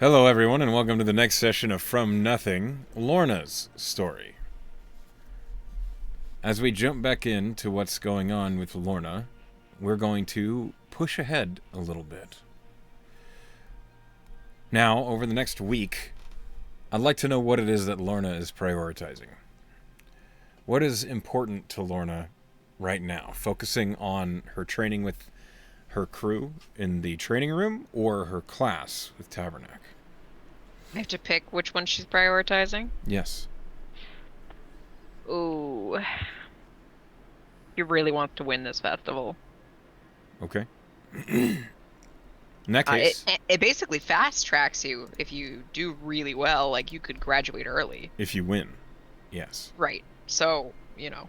Hello, everyone, and welcome to the next session of From Nothing, Lorna's story. As we jump back into what's going on with Lorna, we're going to push ahead a little bit. Now, over the next week, I'd like to know what it is that Lorna is prioritizing. What is important to Lorna right now? Focusing on her training with her crew in the training room or her class with Tabernacle? I have to pick which one she's prioritizing. Yes. Ooh, he really wants to win this festival. Okay. In that It case, it basically fast tracks you if you do really well. Like you could graduate early, if you win, yes. right? So you know,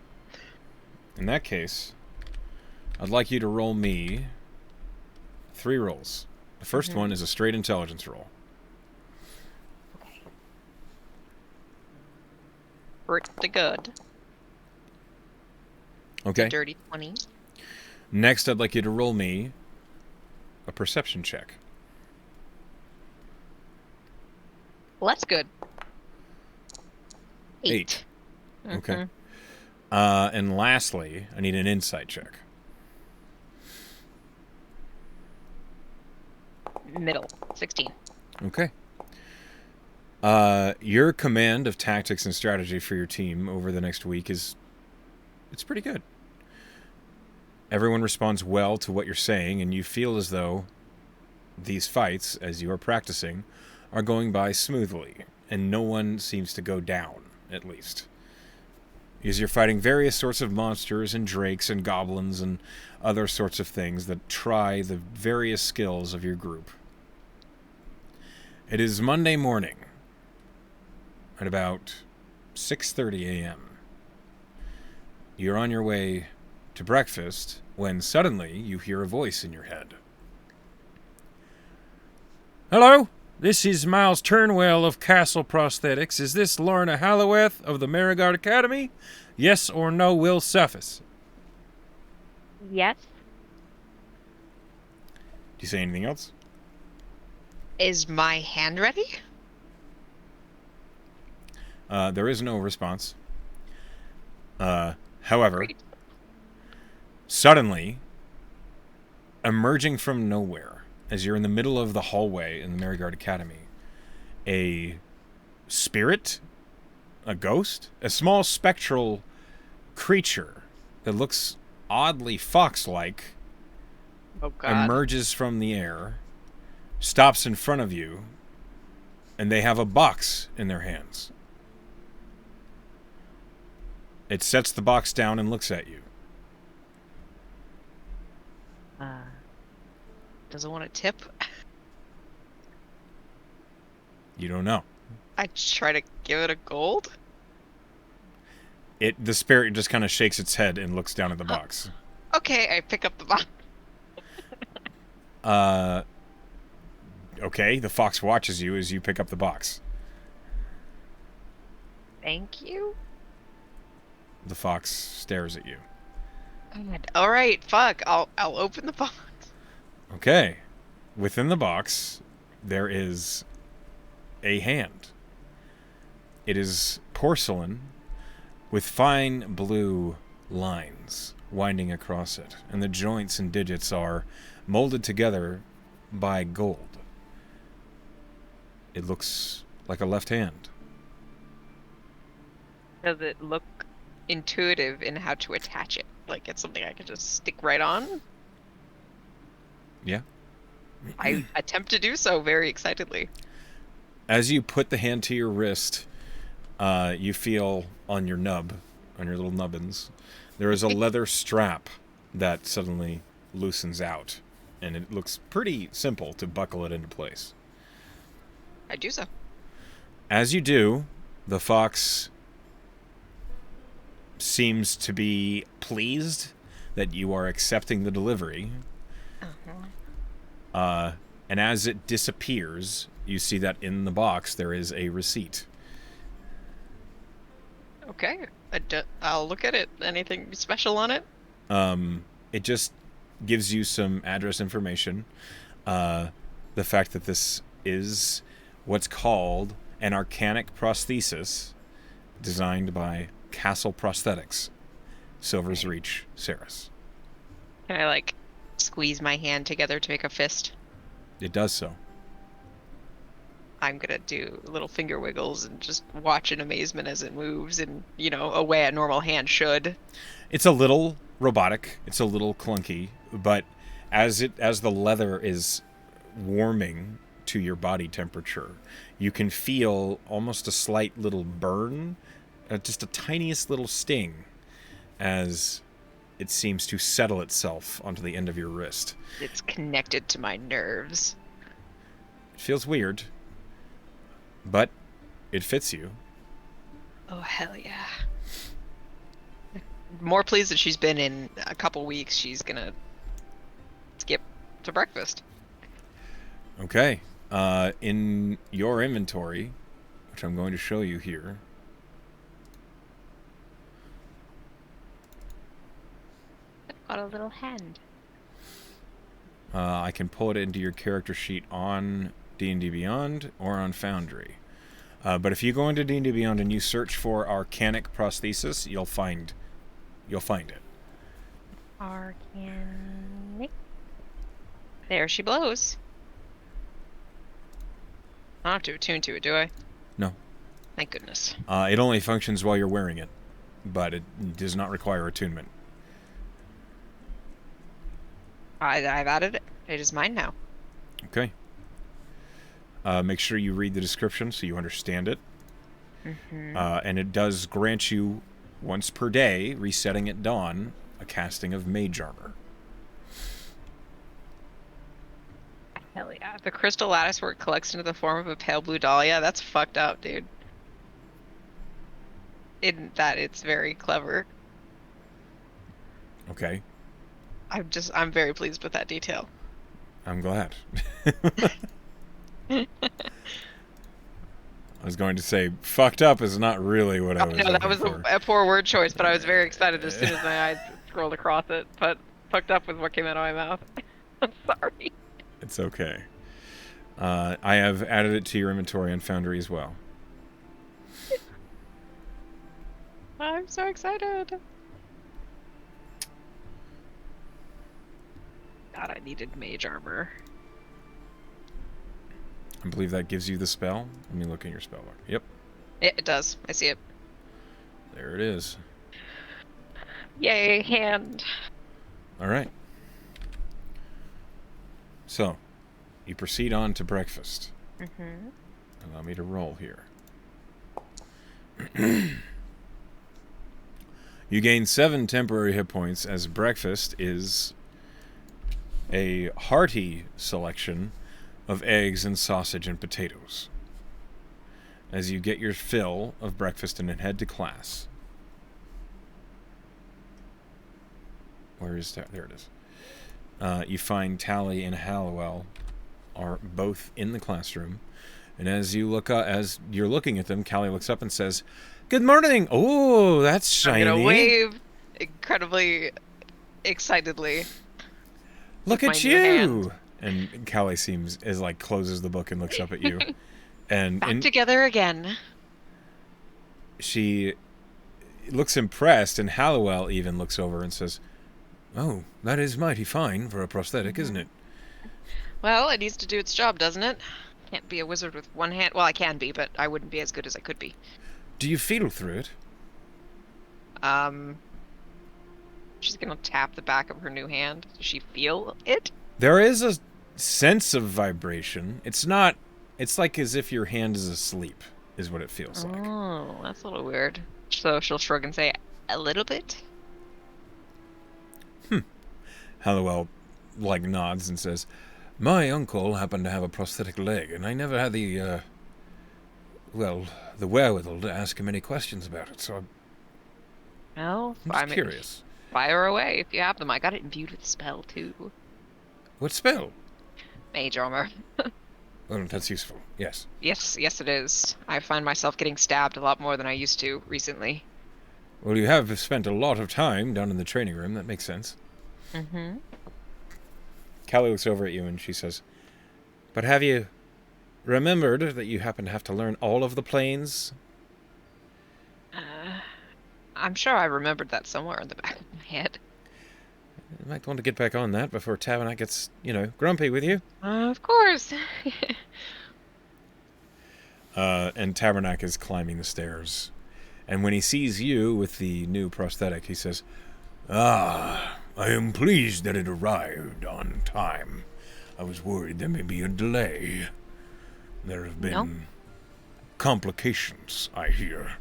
In that case, I'd like you to roll me 3 rolls. The first one is a straight intelligence roll. Okay. Pretty good. Okay. Dirty 20. Next, I'd like you to roll me a perception check. Well, that's good. 8. 8. Okay. And lastly, I need an insight check. Middle 16. Okay. Your command of tactics and strategy for your team over the next week it's pretty good. Everyone responds well to what you're saying, and you feel as though these fights, as you are practicing, are going by smoothly, and no one seems to go down, at least. Because you're fighting various sorts of monsters and drakes and goblins and other sorts of things that try the various skills of your group. It is Monday morning at about 6:30 a.m. You're on your way to breakfast when suddenly you hear a voice in your head. Hello, this is Miles Turnwell of Castle Prosthetics. Is this Lorna Halloweth of the Merigard Academy? Yes or no will suffice. Yes. Do you say anything else? Is my hand ready? There is no response. However, Great. suddenly, emerging from nowhere, as you're in the middle of the hallway in the Merigard Academy, a spirit, a ghost, a small spectral creature that looks oddly fox-like Oh God. emerges from the air, stops in front of you, and they have a box in their hands. It sets the box down and looks at you. Doesn't want to tip. You don't know. I try to give it a gold. The spirit just kind of shakes its head and looks down at the box. Okay, I pick up the box. Okay, the fox watches you as you pick up the box. Thank you. The fox stares at you. God. All right, fuck. I'll open the box. Okay. Within the box, there is a hand. It is porcelain with fine blue lines winding across it, and the joints and digits are molded together by gold. It looks like a left hand. Does it look intuitive in how to attach it? Like it's something I can just stick right on? Yeah. I attempt to do so very excitedly. As you put the hand to your wrist, you feel on your nub, on your little nubbins, there is a leather strap that suddenly loosens out, and it looks pretty simple to buckle it into place. I do so. As you do, the fox seems to be pleased that you are accepting the delivery. And as it disappears, you see that in the box there is a receipt. Okay. I'll look at it. Anything special on it? It just gives you some address information. The fact that this is what's called an arcanic prosthesis designed by Castle Prosthetics, Silver's Reach, Ceres. Can I, like, squeeze my hand together to make a fist? It does so. I'm gonna do little finger wiggles and just watch in amazement as it moves in, a way a normal hand should. It's a little robotic. It's a little clunky, but as the leather is warming to your body temperature, you can feel almost a slight little burn, just a tiniest little sting, as it seems to settle itself onto the end of your wrist. It's connected to my nerves. It feels weird, but it fits you. Oh, hell yeah. More pleased that she's been in a couple weeks. She's gonna skip to breakfast. Okay. In your inventory, which I'm going to show you here, I've got a little hand. I can pull it into your character sheet on D&D Beyond or on Foundry. But if you go into D&D Beyond and you search for Arcanic Prosthesis, you'll find it. Arcanic. There she blows. I don't have to attune to it, do I? No. Thank goodness. It only functions while you're wearing it, but it does not require attunement. I've added it. It is mine now. Okay. Make sure you read the description so you understand it. Mm-hmm. And it does grant you, once per day, resetting at dawn, a casting of mage armor. Hell yeah. The crystal lattice work collects into the form of a pale blue dahlia. That's fucked up, dude. It's very clever. Okay. I'm very pleased with that detail. I'm glad. I was going to say, fucked up is not really what I was No, that was for. a poor word choice, but I was very excited as soon as my eyes scrolled across it. But fucked up was what came out of my mouth. I'm sorry. It's okay. I have added it to your inventory on Foundry as well. I'm so excited. God, I needed mage armor. I believe that gives you the spell. Let me look in your spell book. Yep. It does. I see it. There it is. Yay, hand. All right. So, you proceed on to breakfast. Mm-hmm. Allow me to roll here. You gain 7 temporary hit points as breakfast is a hearty selection of eggs and sausage and potatoes. As you get your fill of breakfast and then head to class. Where is that? There it is. You find Tally and Hallowell are both in the classroom, and as you're looking at them, Callie looks up and says, "Good morning." Oh, that's shiny. I'm gonna wave incredibly excitedly. Look with at my new hand. you. And Callie closes the book and looks up at you, and Together again. she looks impressed, and Hallowell even looks over and says, "Oh, that is mighty fine for a prosthetic, isn't it?" Well, it needs to do its job, doesn't it? Can't be a wizard with one hand. Well, I can be, but I wouldn't be as good as I could be. Do you feel through it? She's gonna tap the back of her new hand. Does she feel it? There is a sense of vibration. It's like as if your hand is asleep, is what it feels like. Oh, that's a little weird. So she'll shrug and say, a little bit? Hallowell nods and says, "My uncle happened to have a prosthetic leg, and I never had the wherewithal to ask him any questions about it, so No, I'm just curious." Fire away if you have them. I got it imbued with spell, too. What spell? Mage armor. Well, that's useful, yes. Yes, it is. I find myself getting stabbed a lot more than I used to recently. Well, you have spent a lot of time down in the training room, that makes sense. Mm-hmm. Callie looks over at you and she says, "But have you remembered that you happen to have to learn all of the planes. I'm sure I remembered that somewhere in the back of my head. You might want to get back on that before Tabernac gets, grumpy with you. Of course. And Tabernac is climbing the stairs. And when he sees you with the new prosthetic, he says, "Ah, I am pleased that it arrived on time. I was worried there may be a delay. There have been complications, I hear,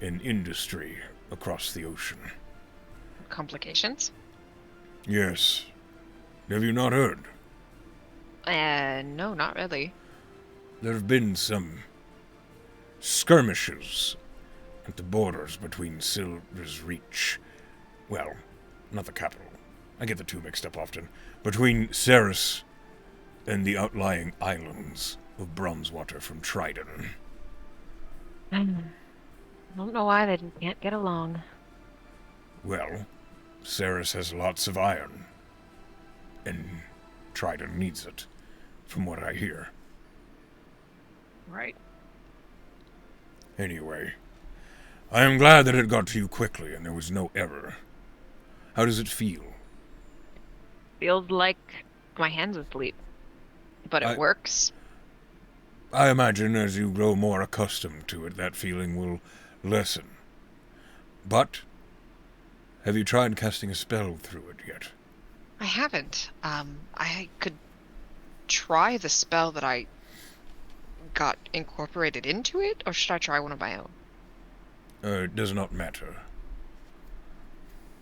in industry across the ocean." Complications? Yes. Have you not heard? No, not really. There have been some skirmishes at the borders between Silver's Reach. Well, not the capital. I get the two mixed up often. Between Ceres and the outlying islands of Bronzewater from Trident. I don't know why they can't get along. Well, Ceres has lots of iron, and Trident needs it, from what I hear. Right. Anyway, I am glad that it got to you quickly and there was no error. How does it feel? Feels like my hand's asleep. But it works. I imagine as you grow more accustomed to it, that feeling will lessen. But, have you tried casting a spell through it yet? I haven't. I could try the spell that I got incorporated into it, or should I try one of my own? It does not matter.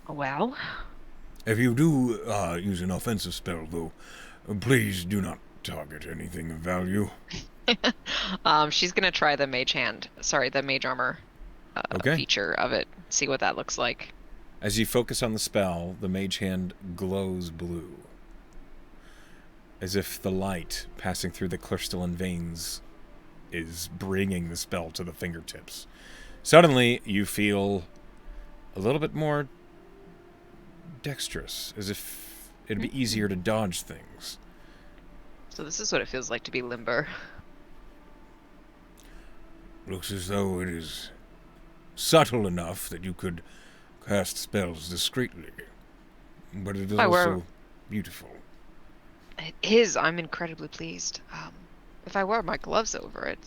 Well, If you do use an offensive spell, though, please do not target anything of value. she's gonna try the the mage armor feature of it. See what that looks like. As you focus on the spell, the mage hand glows blue, as if the light passing through the crystalline veins is bringing the spell to the fingertips. Suddenly, you feel a little bit more dexterous, as if it'd be easier to dodge things. So this is what it feels like to be limber. Looks as though it is subtle enough that you could cast spells discreetly, but it is also beautiful. It is. I'm incredibly pleased. If I wear my gloves over it,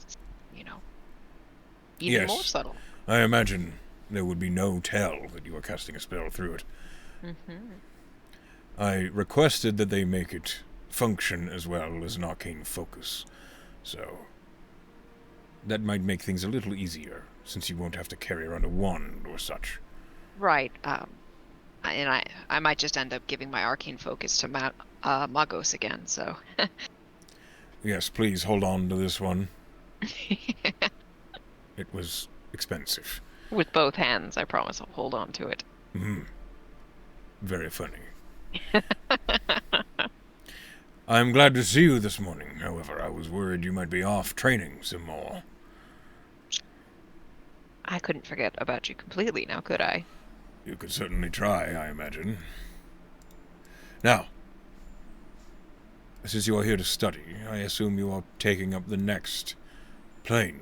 even more subtle. I imagine there would be no tell that you are casting a spell through it. I requested that they make it function as well as an arcane focus, so that might make things a little easier, since you won't have to carry around a wand or such. Right. And I might just end up giving my arcane focus to Magos again, so. Yes, please hold on to this one. It was expensive. With both hands, I promise I'll hold on to it. Very funny. I'm glad to see you this morning. However, I was worried you might be off training some more. I couldn't forget about you completely now, could I? You could certainly try, I imagine. Now, since you are here to study, I assume you are taking up the next plane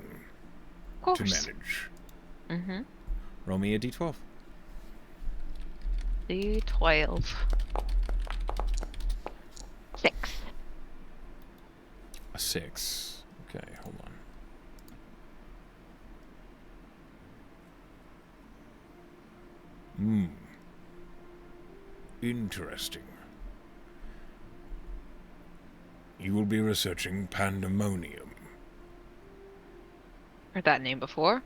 to manage. Roll me a d12. D12. 6. A 6. Okay, hold on. Interesting. You will be researching Pandemonium. Heard that name before?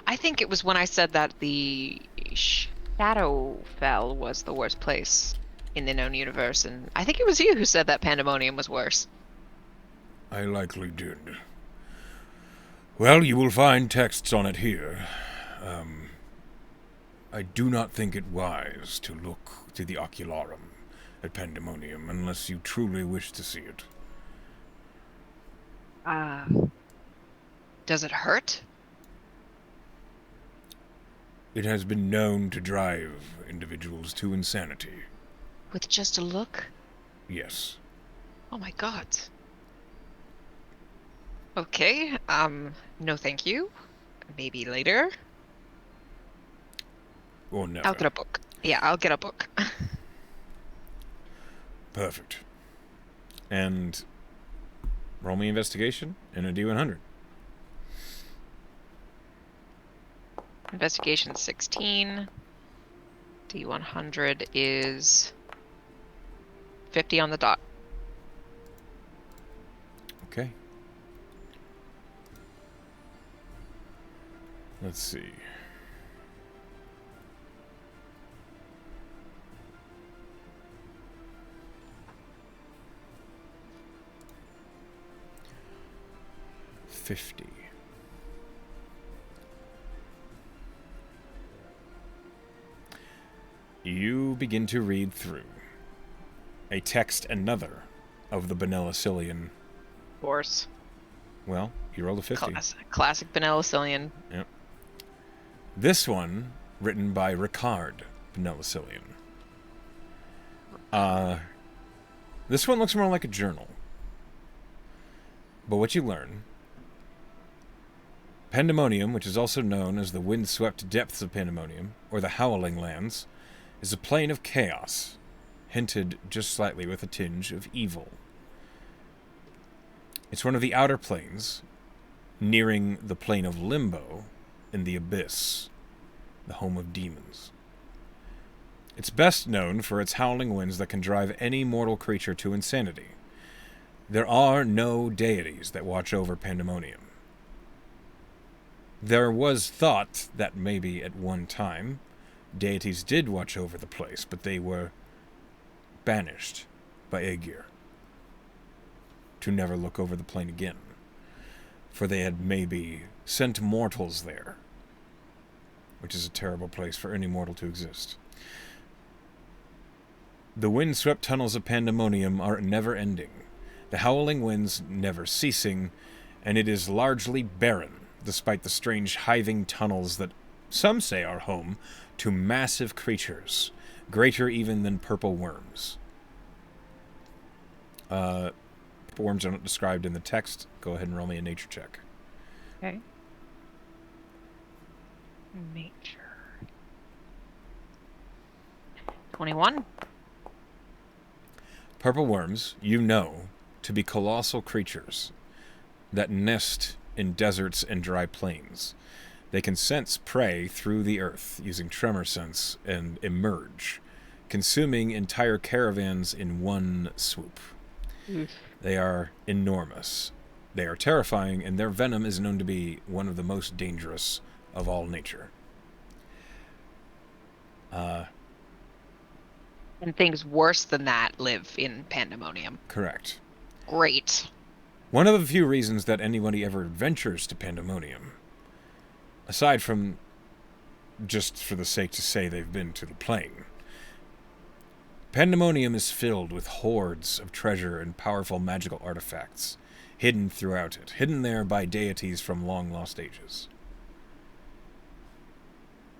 I think it was when I said that the Shadowfell was the worst place in the known universe, and I think it was you who said that Pandemonium was worse. I likely did. Well, you will find texts on it here. I do not think it wise to look to the Ocularum at Pandemonium unless you truly wish to see it. Does it hurt? It has been known to drive individuals to insanity. With just a look? Yes. Oh my god. Okay. No thank you. Maybe later. Or never. I'll get a book. Yeah, I'll get a book. Perfect. And roll me investigation and a D100. Investigation 16. D100 is 50 on the dot. Okay. Let's see. $50. You begin to read through a text another of the Benelicillian. Of course. Well, you rolled a 50. Classic Benelicillian. Yep. This one, written by Ricard Benelicillian. This one looks more like a journal. But what you learn... Pandemonium, which is also known as the wind-swept depths of Pandemonium, or the Howling Lands, is a plane of chaos, hinted just slightly with a tinge of evil. It's one of the outer planes, nearing the plane of Limbo in the Abyss, the home of demons. It's best known for its howling winds that can drive any mortal creature to insanity. There are no deities that watch over Pandemonium. There was thought that maybe at one time deities did watch over the place, but they were banished by Aegir to never look over the plane again, for they had maybe sent mortals there, which is a terrible place for any mortal to exist. The wind-swept tunnels of Pandemonium are never-ending, the howling winds never ceasing, and it is largely barren, despite the strange hiving tunnels that some say are home to massive creatures, greater even than purple worms. Purple worms are not described in the text. Go ahead and roll me a nature check. Okay. Nature. 21. Purple worms, you know, to be colossal creatures that nest in deserts and dry plains. They can sense prey through the earth using tremor sense and emerge, consuming entire caravans in one swoop. They are enormous. They are terrifying, and their venom is known to be one of the most dangerous of all nature. And things worse than that live in Pandemonium. Correct. Great. One of the few reasons that anybody ever ventures to Pandemonium, aside from just for the sake to say they've been to the plane, Pandemonium is filled with hordes of treasure and powerful magical artifacts, hidden throughout it, hidden there by deities from long-lost ages.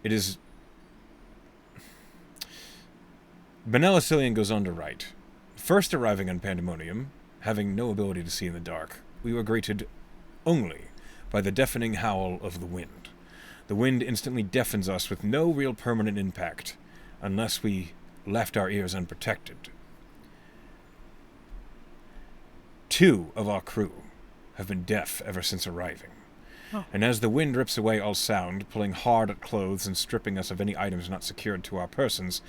It is... Benelicillian goes on to write, first arriving on Pandemonium, having no ability to see in the dark, we were greeted only by the deafening howl of the wind. The wind instantly deafens us with no real permanent impact, unless we left our ears unprotected. 2 of our crew have been deaf ever since arriving. Oh. And as the wind rips away all sound, pulling hard at clothes and stripping us of any items not secured to our persons,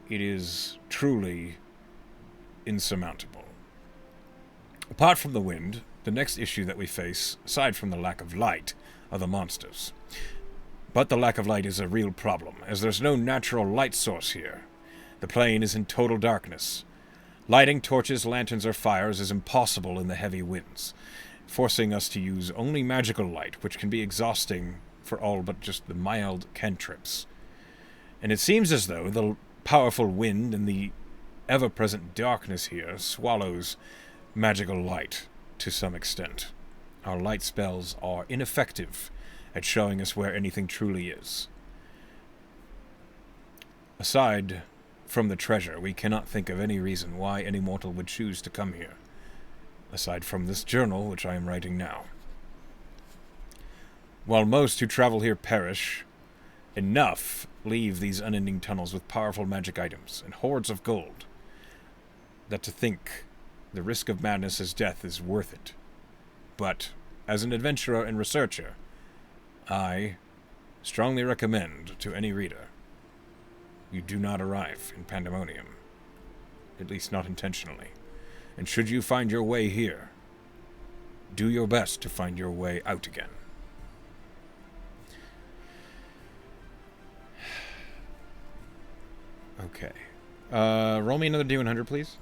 it is truly insurmountable. Apart from the wind, the next issue that we face, aside from the lack of light, are the monsters. But the lack of light is a real problem, as there's no natural light source here. The plane is in total darkness. Lighting torches, lanterns, or fires is impossible in the heavy winds, forcing us to use only magical light, which can be exhausting for all but just the mild cantrips. And it seems as though the powerful wind and the ever-present darkness here swallows magical light to some extent. Our light spells are ineffective at showing us where anything truly is. Aside from the treasure, we cannot think of any reason why any mortal would choose to come here. aside from this journal which I am writing now. While most who travel here perish, enough leave these unending tunnels with powerful magic items and hoards of gold, that to think the risk of madness as death is worth it. But, as an adventurer and researcher, I strongly recommend to any reader you do not arrive in Pandemonium, at least not intentionally. And should you find your way here, do your best to find your way out again. Okay. Roll me another D100, please.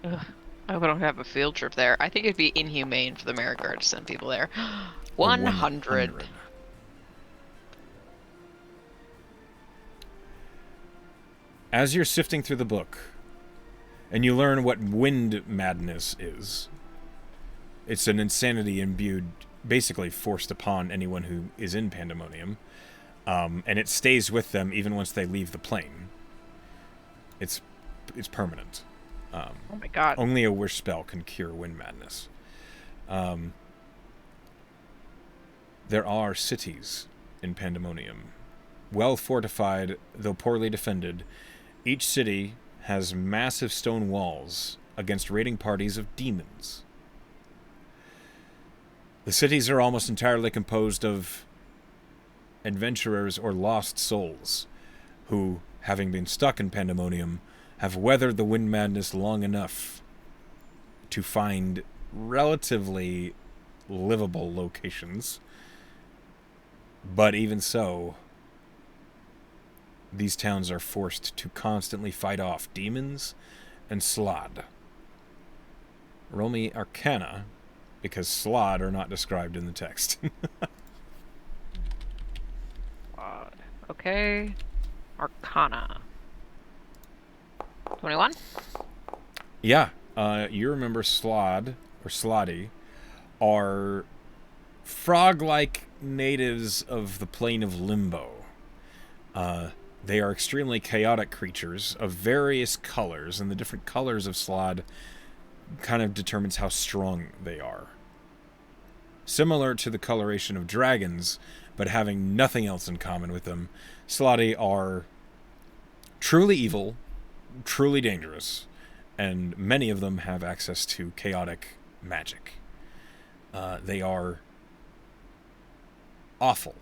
Ugh, I hope I don't have a field trip there. I think it'd be inhumane for the Merit Guard to send people there. 100. As you're sifting through the book, and you learn what wind madness is, it's an insanity imbued, basically forced upon anyone who is in Pandemonium, and it stays with them even once they leave the plane. It's permanent. Oh my god. Only a wish spell can cure wind madness. There are cities in Pandemonium, well fortified, though poorly defended. Each city has massive stone walls against raiding parties of demons. The cities are almost entirely composed of adventurers or lost souls who, having been stuck in Pandemonium, have weathered the wind madness long enough to find relatively livable locations. But even so, these towns are forced to constantly fight off demons and Slod. Roll me Arcana, because Slod are not described in the text. Okay. Arcana. 21? Yeah, you remember Slod, or Slotty, are frog-like natives of the plane of Limbo. They are extremely chaotic creatures of various colors, and the different colors of Slod kind of determines how strong they are. Similar to the coloration of dragons, but having nothing else in common with them, Slotty are truly evil, truly dangerous, and many of them have access to chaotic magic. They are awful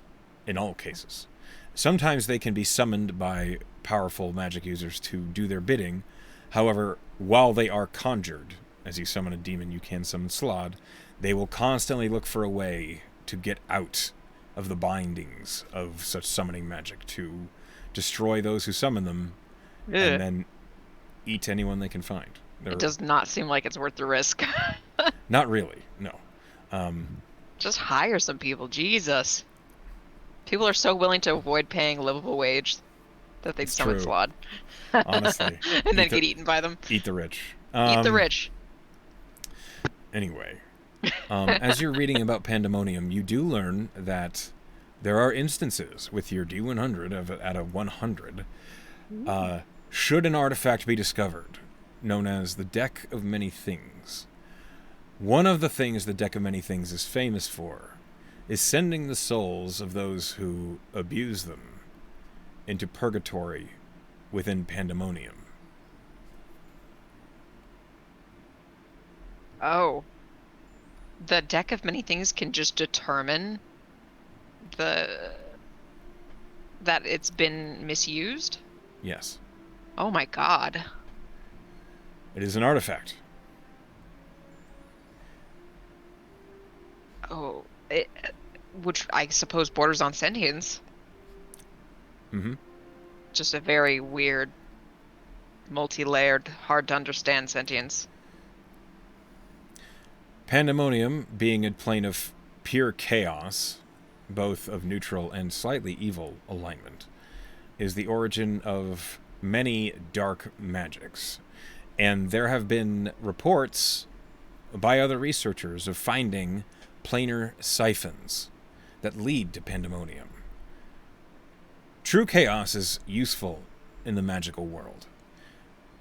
in all cases. Sometimes they can be summoned by powerful magic users to do their bidding. However, while they are conjured, as you summon a demon, you can summon Slod, they will constantly look for a way to get out of the bindings of such summoning magic, to destroy those who summon them, and then eat anyone they can find. It does not seem like it's worth the risk. Not really, no. Just hire some people, Jesus. People are so willing to avoid paying livable wage that they'd summon true. Slod. Honestly. And then get eaten by them. Eat the rich. Eat the rich. Anyway, as you're reading about Pandemonium, you do learn that there are instances with your D100 at a 100. Should an artifact be discovered, known as the Deck of Many Things. One of the things the Deck of Many Things is famous for is sending the souls of those who abuse them into purgatory within Pandemonium. Oh. The Deck of Many Things can just determine that it's been misused? Yes. Oh my god. It is an artifact. Oh, which I suppose borders on sentience. Mm-hmm. Just a very weird, multi-layered, hard to understand sentience. Pandemonium, being a plane of pure chaos, both of neutral and slightly evil alignment, is the origin of many dark magics. And there have been reports by other researchers of finding planar siphons that lead to Pandemonium. True chaos is useful in the magical world.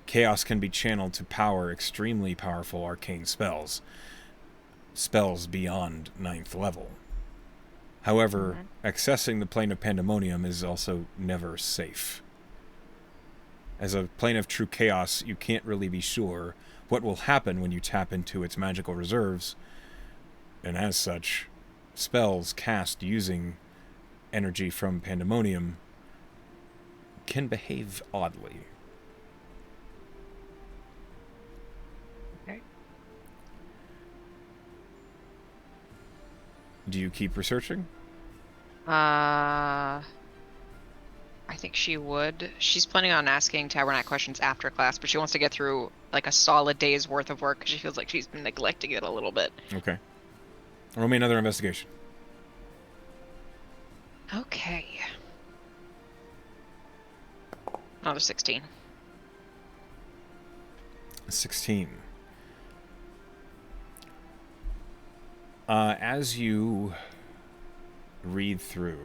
chaos can be channeled to power extremely powerful arcane spells. Spells beyond 9th level. However, accessing the plane of Pandemonium is also never safe. As a plane of true chaos, you can't really be sure what will happen when you tap into its magical reserves, and as such, spells cast using energy from Pandemonium can behave oddly. Okay. Do you keep researching? I think she would. She's planning on asking Tabernacle questions after class, but she wants to get through like a solid day's worth of work because she feels like she's been neglecting it a little bit. Okay. Roll me another investigation. Okay. Another 16. 16. As you read through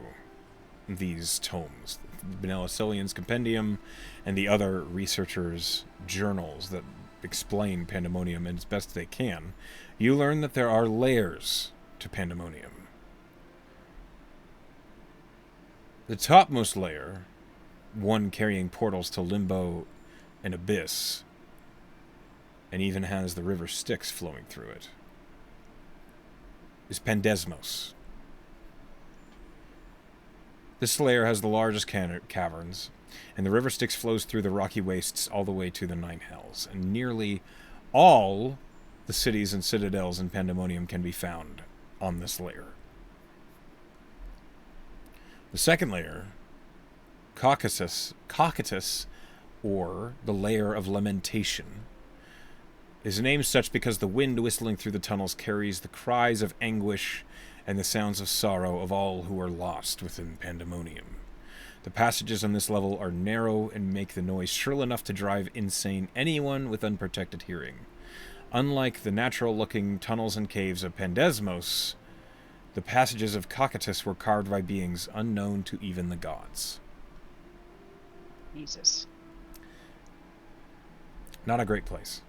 these tomes, Benellicilian's Compendium and the other researchers' journals that explain Pandemonium as best they can, you learn that there are layers to Pandemonium. The topmost layer, one carrying portals to Limbo and Abyss, and even has the river Styx flowing through it, is Pandesmos. This layer has the largest caverns, and the river Styx flows through the rocky wastes all the way to the Nine Hells, and nearly all the cities and citadels in Pandemonium can be found on this layer. The second layer, Caucasus, or the layer of lamentation, is named such because the wind whistling through the tunnels carries the cries of anguish and the sounds of sorrow of all who are lost within Pandemonium. The passages on this level are narrow and make the noise shrill enough to drive insane anyone with unprotected hearing. Unlike the natural-looking tunnels and caves of Pandesmos, the passages of Caucasus were carved by beings unknown to even the gods. Jesus. Not a great place.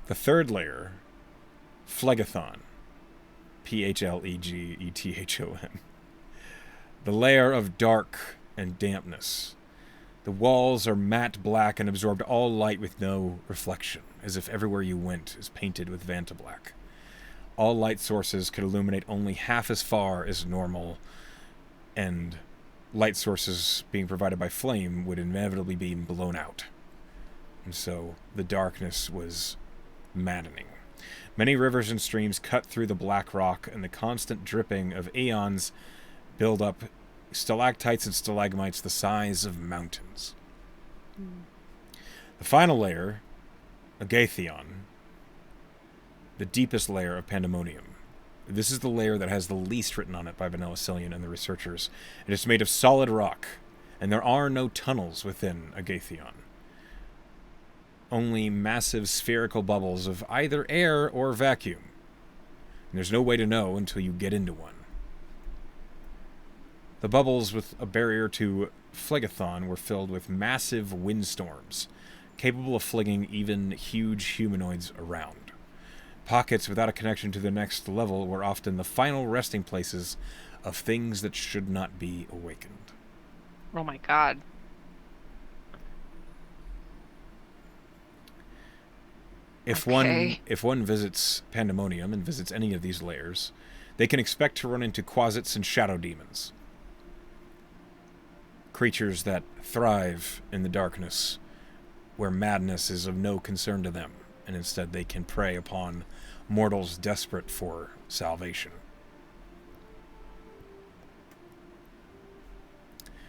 The third layer, Phlegethon. Phlegethon. The layer of dark and dampness. The walls are matte black and absorbed all light with no reflection, as if everywhere you went is painted with Vantablack. All light sources could illuminate only half as far as normal, and light sources being provided by flame would inevitably be blown out. And so the darkness was maddening. Many rivers and streams cut through the black rock, and the constant dripping of aeons build up stalactites and stalagmites the size of mountains. The final layer, Agathon, the deepest layer of Pandemonium. This is the layer that has the least written on it by Benellicilian and the researchers. It is made of solid rock, and there are no tunnels within Agathon. Only massive spherical bubbles of either air or vacuum. And there's no way to know until you get into one. The bubbles with a barrier to Phlegethon were filled with massive windstorms, capable of flinging even huge humanoids around. Pockets without a connection to the next level were often the final resting places of things that should not be awakened. Oh my god. If Okay. one visits Pandemonium and visits any of these layers, they can expect to run into quasits and shadow demons. Creatures that thrive in the darkness, where madness is of no concern to them, and instead they can prey upon mortals desperate for salvation.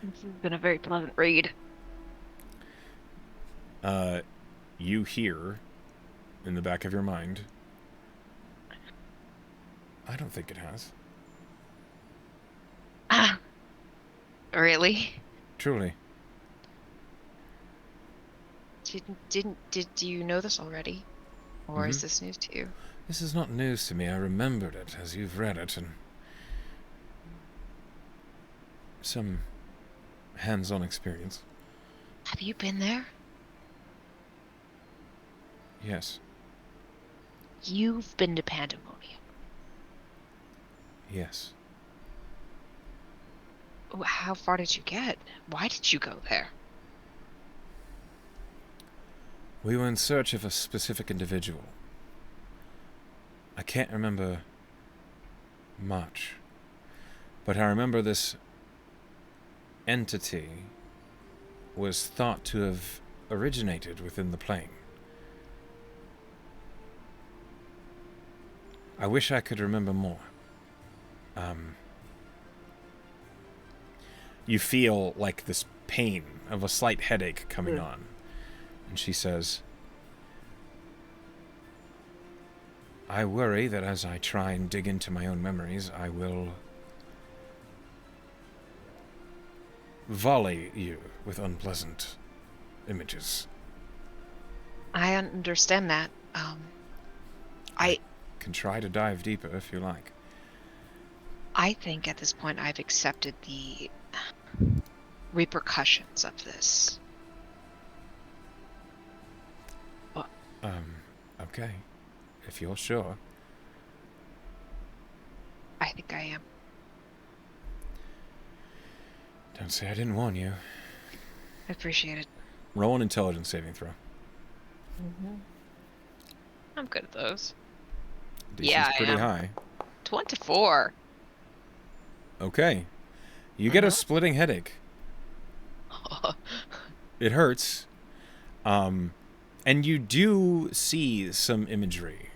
This has been a very pleasant read. You hear, in the back of your mind, I don't think it has. Ah. Really? Truly. Did you know this already? Or is this news to you? This is not news to me. I remembered it as you've read it, and some hands-on experience. Have you been there? Yes. You've been to Pandemonium. Yes. How far did you get? Why did you go there? We were in search of a specific individual. I can't remember much, but I remember this entity was thought to have originated within the plane. I wish I could remember more. You feel like this pain of a slight headache coming on. And she says, I worry that as I try and dig into my own memories, I will volley you with unpleasant images. I understand that. I Can try to dive deeper if you like. I think at this point I've accepted the repercussions of this. Okay. If you're sure. I think I am. Don't say I didn't warn you. I appreciate it. Roll an intelligence saving throw. I'm good at those. DC's Yeah, I pretty am. high. 24. Okay. You get a splitting headache. It hurts. And you do see some imagery.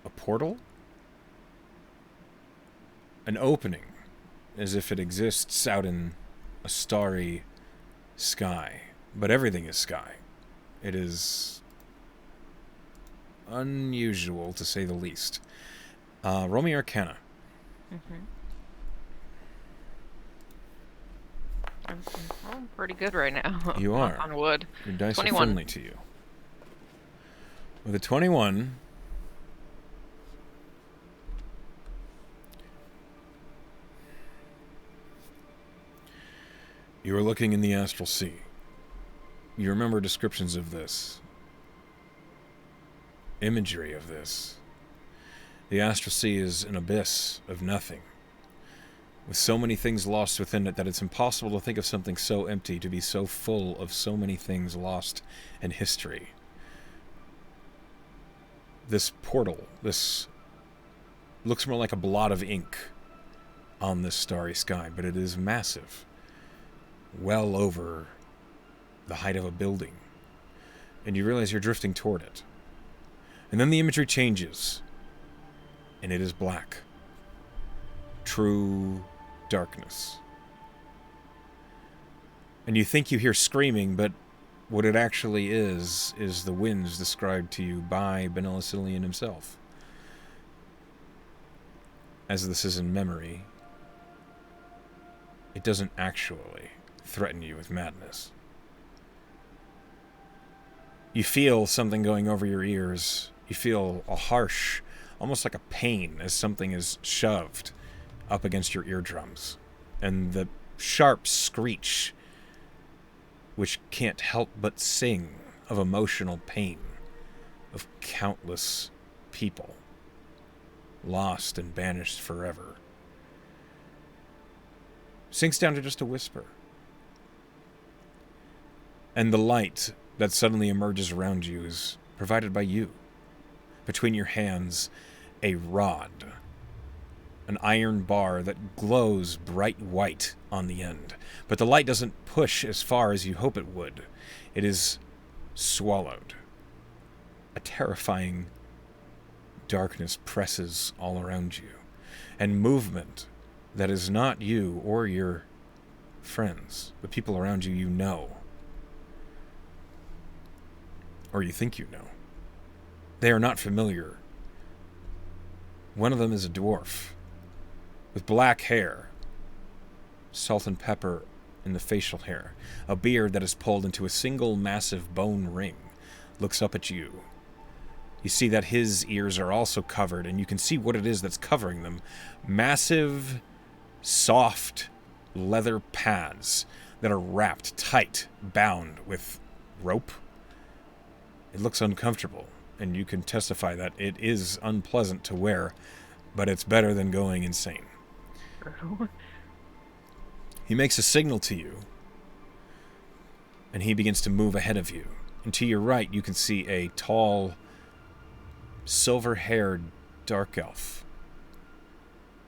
A portal? An opening, as if it exists out in a starry sky. But everything is sky. It is unusual, to say the least. Roll me Arcana. I'm pretty good right now. You are. On wood. Your dice 21. are friendly to you. With a 21, you are looking in the astral sea. You remember descriptions of this. Imagery of this. The astral sea is an abyss of nothing, with so many things lost within it that it's impossible to think of something so empty to be so full of so many things lost in history. This portal, this looks more like a blot of ink on this starry sky, but it is massive, well over the height of a building, and you realize you're drifting toward it. And then the imagery changes, and it is black. True darkness. And you think you hear screaming, but what it actually is the winds described to you by Benelicilian himself. As this is in memory, it doesn't actually threaten you with madness. You feel something going over your ears. You feel a harsh, almost like a pain, as something is shoved up against your eardrums. And the sharp screech, which can't help but sing of emotional pain, of countless people, lost and banished forever, sinks down to just a whisper. And the light that suddenly emerges around you is provided by you. Between your hands, a rod, an iron bar that glows bright white on the end. But the light doesn't push as far as you hope it would. It is swallowed. A terrifying darkness presses all around you, and movement that is not you or your friends, the people around you know. Or you think you know. They are not familiar. One of them is a dwarf, with black hair, salt and pepper in the facial hair, a beard that is pulled into a single massive bone ring, looks up at you. You see that his ears are also covered, and you can see what it is that's covering them. Massive, soft leather pads that are wrapped tight, bound with rope It looks uncomfortable, and you can testify that it is unpleasant to wear, but it's better than going insane. He makes a signal to you, and he begins to move ahead of you. And to your right, you can see a tall, silver-haired dark elf.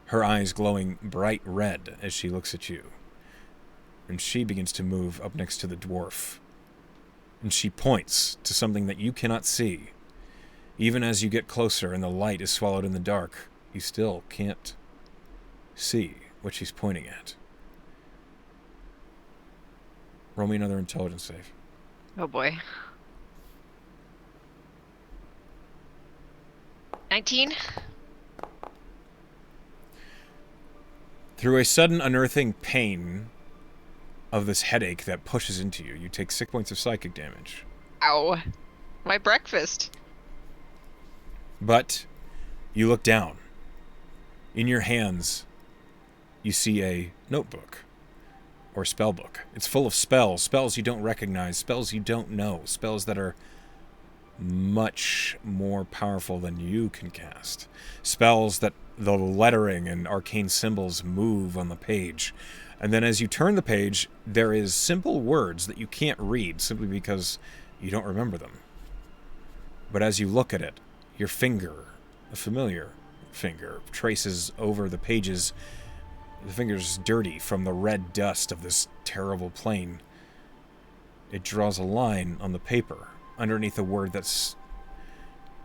Her eyes glowing bright red as she looks at you. And she begins to move up next to the dwarf. And she points to something that you cannot see. Even as you get closer and the light is swallowed in the dark, you still can't see what she's pointing at. Roll me another intelligence save. Oh boy. 19? Through a sudden unearthing pain of this headache that pushes into you, you take 6 points of psychic damage. Ow. My breakfast. But you look down. In your hands, you see a notebook or spell book. It's full of spells, spells you don't recognize, spells you don't know, spells that are much more powerful than you can cast. Spells that the lettering and arcane symbols move on the page. And then as you turn the page, there is simple words that you can't read simply because you don't remember them. But as you look at it, your finger, a familiar finger, traces over the pages. The finger's dirty from the red dust of this terrible plane. It draws a line on the paper underneath a word that's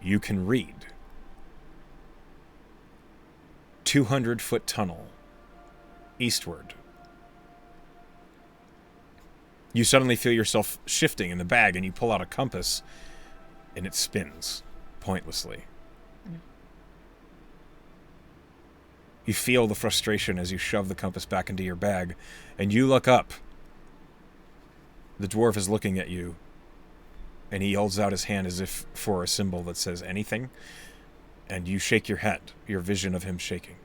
you can read. 200-foot tunnel eastward. You suddenly feel yourself shifting in the bag, and you pull out a compass, and it spins pointlessly. You feel the frustration as you shove the compass back into your bag, and you look up. The dwarf is looking at you, and he holds out his hand as if for a symbol that says anything, and you shake your head, your vision of him shaking.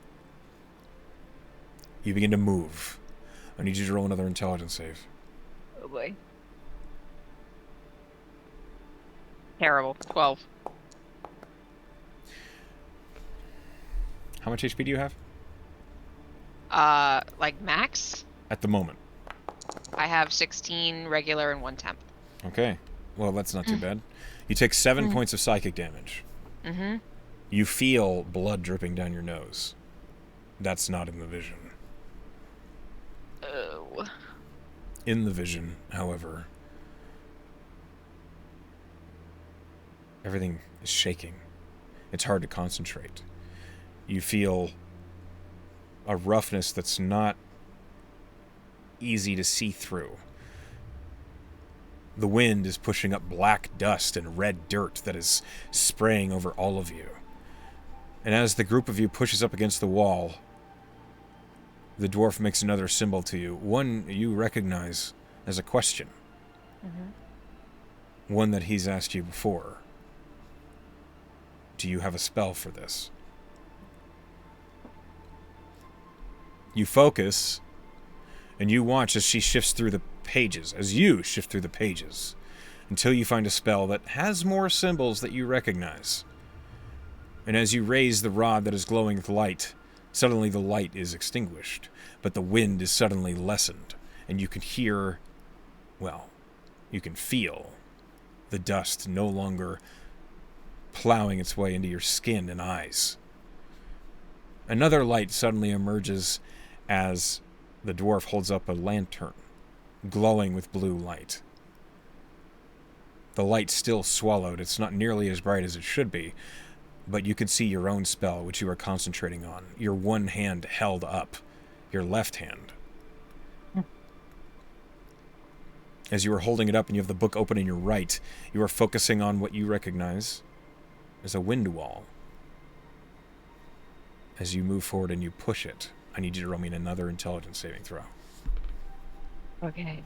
You begin to move. I need you to roll another intelligence save. Oh boy. Terrible. 12. How much HP do you have? Like max? At the moment. I have 16 regular and 1 temp. Okay. Well, that's not too bad. You take 7 points of psychic damage. Mm-hmm. You feel blood dripping down your nose. That's not in the vision. Oh. In the vision, however, everything is shaking. It's hard to concentrate. You feel a roughness that's not easy to see through. The wind is pushing up black dust and red dirt that is spraying over all of you. And as the group of you pushes up against the wall, the dwarf makes another symbol to you. One you recognize as a question. Mm-hmm. One that he's asked you before. Do you have a spell for this? You focus, and you watch as she shifts through the pages, as you shift through the pages, until you find a spell that has more symbols that you recognize. And as you raise the rod that is glowing with light, suddenly the light is extinguished, but the wind is suddenly lessened, and you can hear, well, you can feel the dust no longer plowing its way into your skin and eyes. Another light suddenly emerges as the dwarf holds up a lantern, glowing with blue light. The light's still swallowed. It's not nearly as bright as it should be, but you can see your own spell, which you are concentrating on. Your one hand held up, your left hand. As you are holding it up and you have the book open in your right, you are focusing on what you recognize as a wind wall. As you move forward and you push it, I need you to roll me another intelligence saving throw. Okay.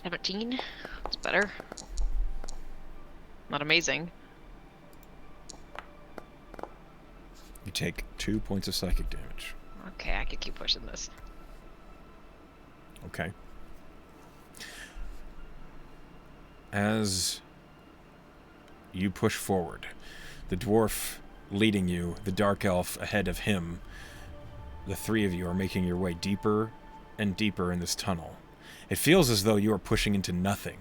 17. That's better. Not amazing. You take 2 points of psychic damage. Okay, I could keep pushing this. Okay. As You push forward. The dwarf leading you, the dark elf ahead of him. The three of you are making your way deeper and deeper in this tunnel. It feels as though you are pushing into nothing.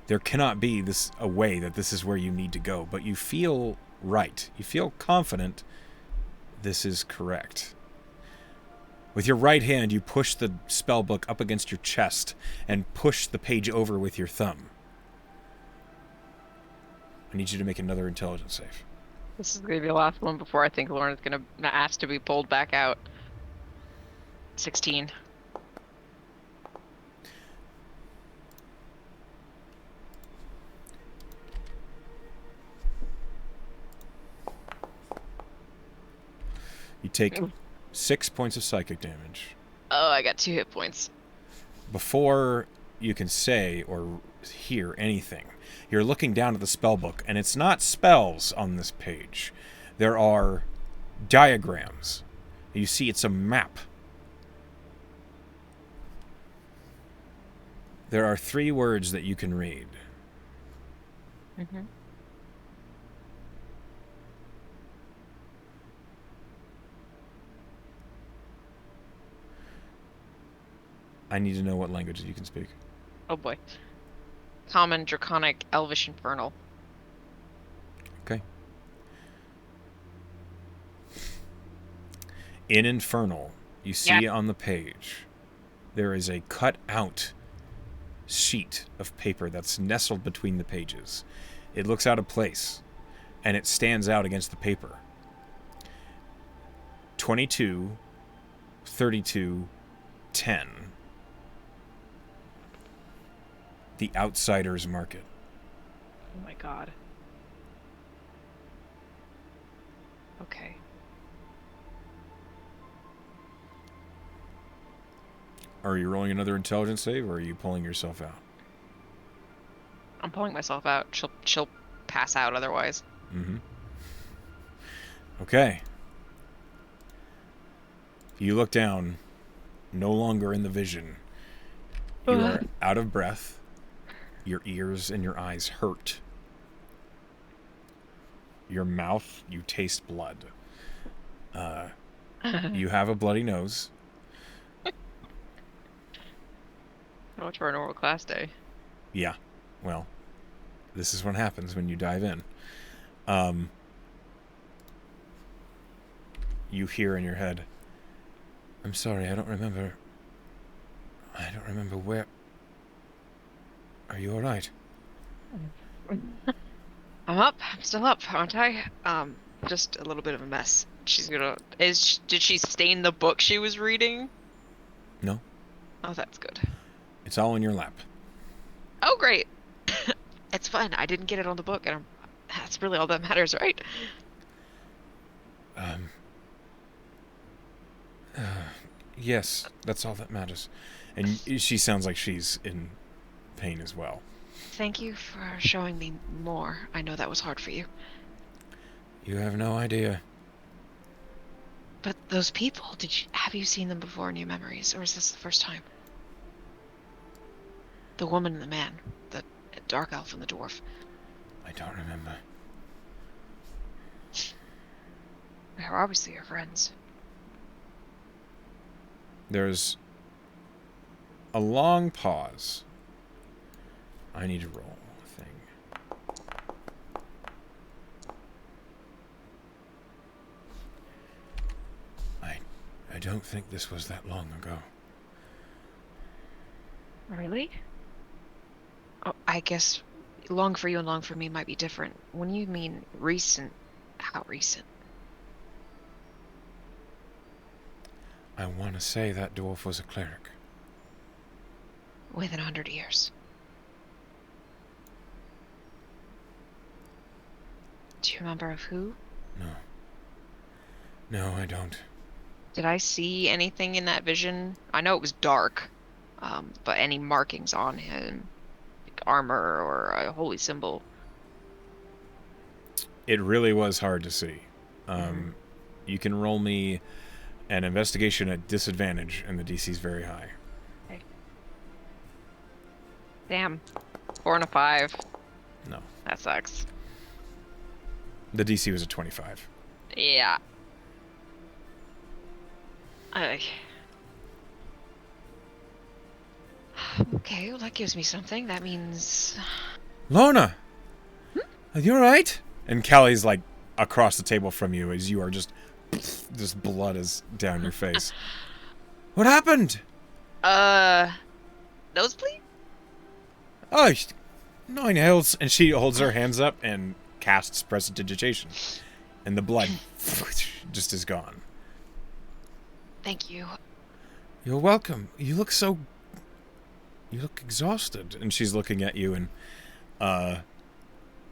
There cannot be a way that this is where you need to go, but you feel right. You feel confident this is correct. With your right hand, you push the spell book up against your chest and push the page over with your thumb. I need you to make another intelligence save. This is going to be the last one before I think Lorna's going to ask to be pulled back out. 16. You take 6 points of psychic damage. Oh, I got 2 hit points. Before you can say or hear anything, you're looking down at the spell book, and it's not spells on this page. There are diagrams. You see it's a map. There are 3 words that you can read. Mm-hmm. I need to know what languages you can speak. Oh boy. Common, Draconic, Elvish, Infernal. Okay. In Infernal, you see on the page, there is a cut-out sheet of paper that's nestled between the pages. It looks out of place, and it stands out against the paper. 22, 32, 10. The Outsider's Market. Oh my god. Okay. Are you rolling another intelligence save, or are you pulling yourself out? I'm pulling myself out. She'll pass out otherwise. Mm-hmm. Okay. You look down, no longer in the vision. You are out of breath. Your ears and your eyes hurt. Your mouth, you taste blood. You have a bloody nose. How much for a normal class day? Yeah. Well, this is what happens when you dive in. You hear in your head, I'm sorry, I don't remember where... Are you alright? I'm up. I'm still up, aren't I? Just a little bit of a mess. She's gonna... Did she stain the book she was reading? No. Oh, that's good. It's all in your lap. Oh, great. It's fun. I didn't get it on the book, and that's really all that matters, right? Yes, that's all that matters. And she sounds like she's in pain as well. Thank you for showing me more. I know that was hard for you. You have no idea. But those people, have you seen them before in your memories, or is this the first time? The woman and the man, the dark elf and the dwarf. I don't remember. They're obviously your friends. There's a long pause. I need to roll a thing. I don't think this was that long ago. Really? Oh, I guess long for you and long for me might be different. When you mean recent, how recent? I want to say that dwarf was a cleric. Within 100 years. Do you remember of who? No. No, I don't. Did I see anything in that vision? I know it was dark, but any markings on him? Like armor or a holy symbol? It really was hard to see. You can roll me an investigation at disadvantage, and the DC's very high. Okay. Damn. 4 and a 5. No. That sucks. The DC was a 25. Yeah. I... Okay, well that gives me something. That means... Lorna! Are you alright? And Callie's like across the table from you as you are just blood is down your face. What happened? Nosebleed? Oh, 9 hells. And she holds her hands up and casts Prestidigitation. And the blood just is gone. Thank you. You're welcome. You look exhausted. And she's looking at you and,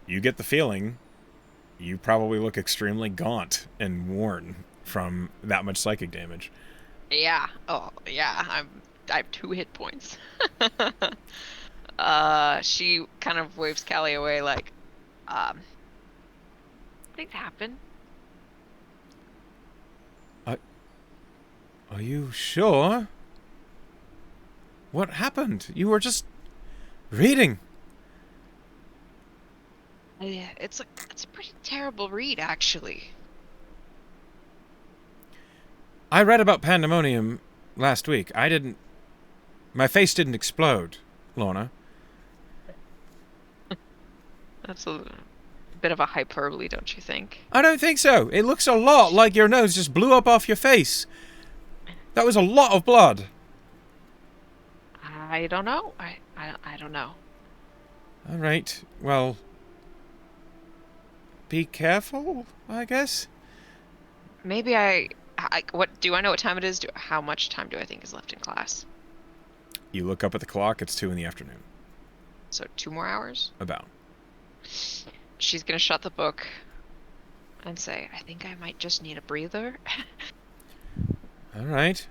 you get the feeling you probably look extremely gaunt and worn from that much psychic damage. Yeah. Oh, yeah. I have 2 hit points. She kind of waves Callie away like, Things happen. Are you sure? What happened? You were just reading. yeah, it's a pretty terrible read, actually. I read about pandemonium last week. My face didn't explode, Lorna. That's a bit of a hyperbole, don't you think? I don't think so. It looks a lot like your nose just blew up off your face. That was a lot of blood. I don't know. I don't know. All right. Well, be careful, I guess. Maybe what do I know what time it is? How much time do I think is left in class? You look up at the clock. It's 2 p.m. So 2 more hours? About. She's gonna shut the book and say, I think I might just need a breather. All right.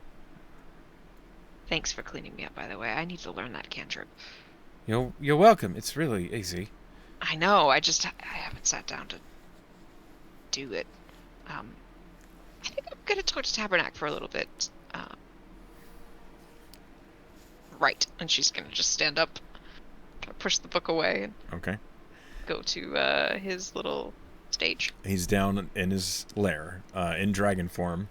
Thanks for cleaning me up, by the way. I need to learn that cantrip. You're welcome. It's really easy. I know, I haven't sat down to do it. I think I'm gonna talk to Tabernacle for a little bit. Right, and she's gonna just stand up, push the book away, and Okay. go to his little stage. He's down in his lair, in dragon form.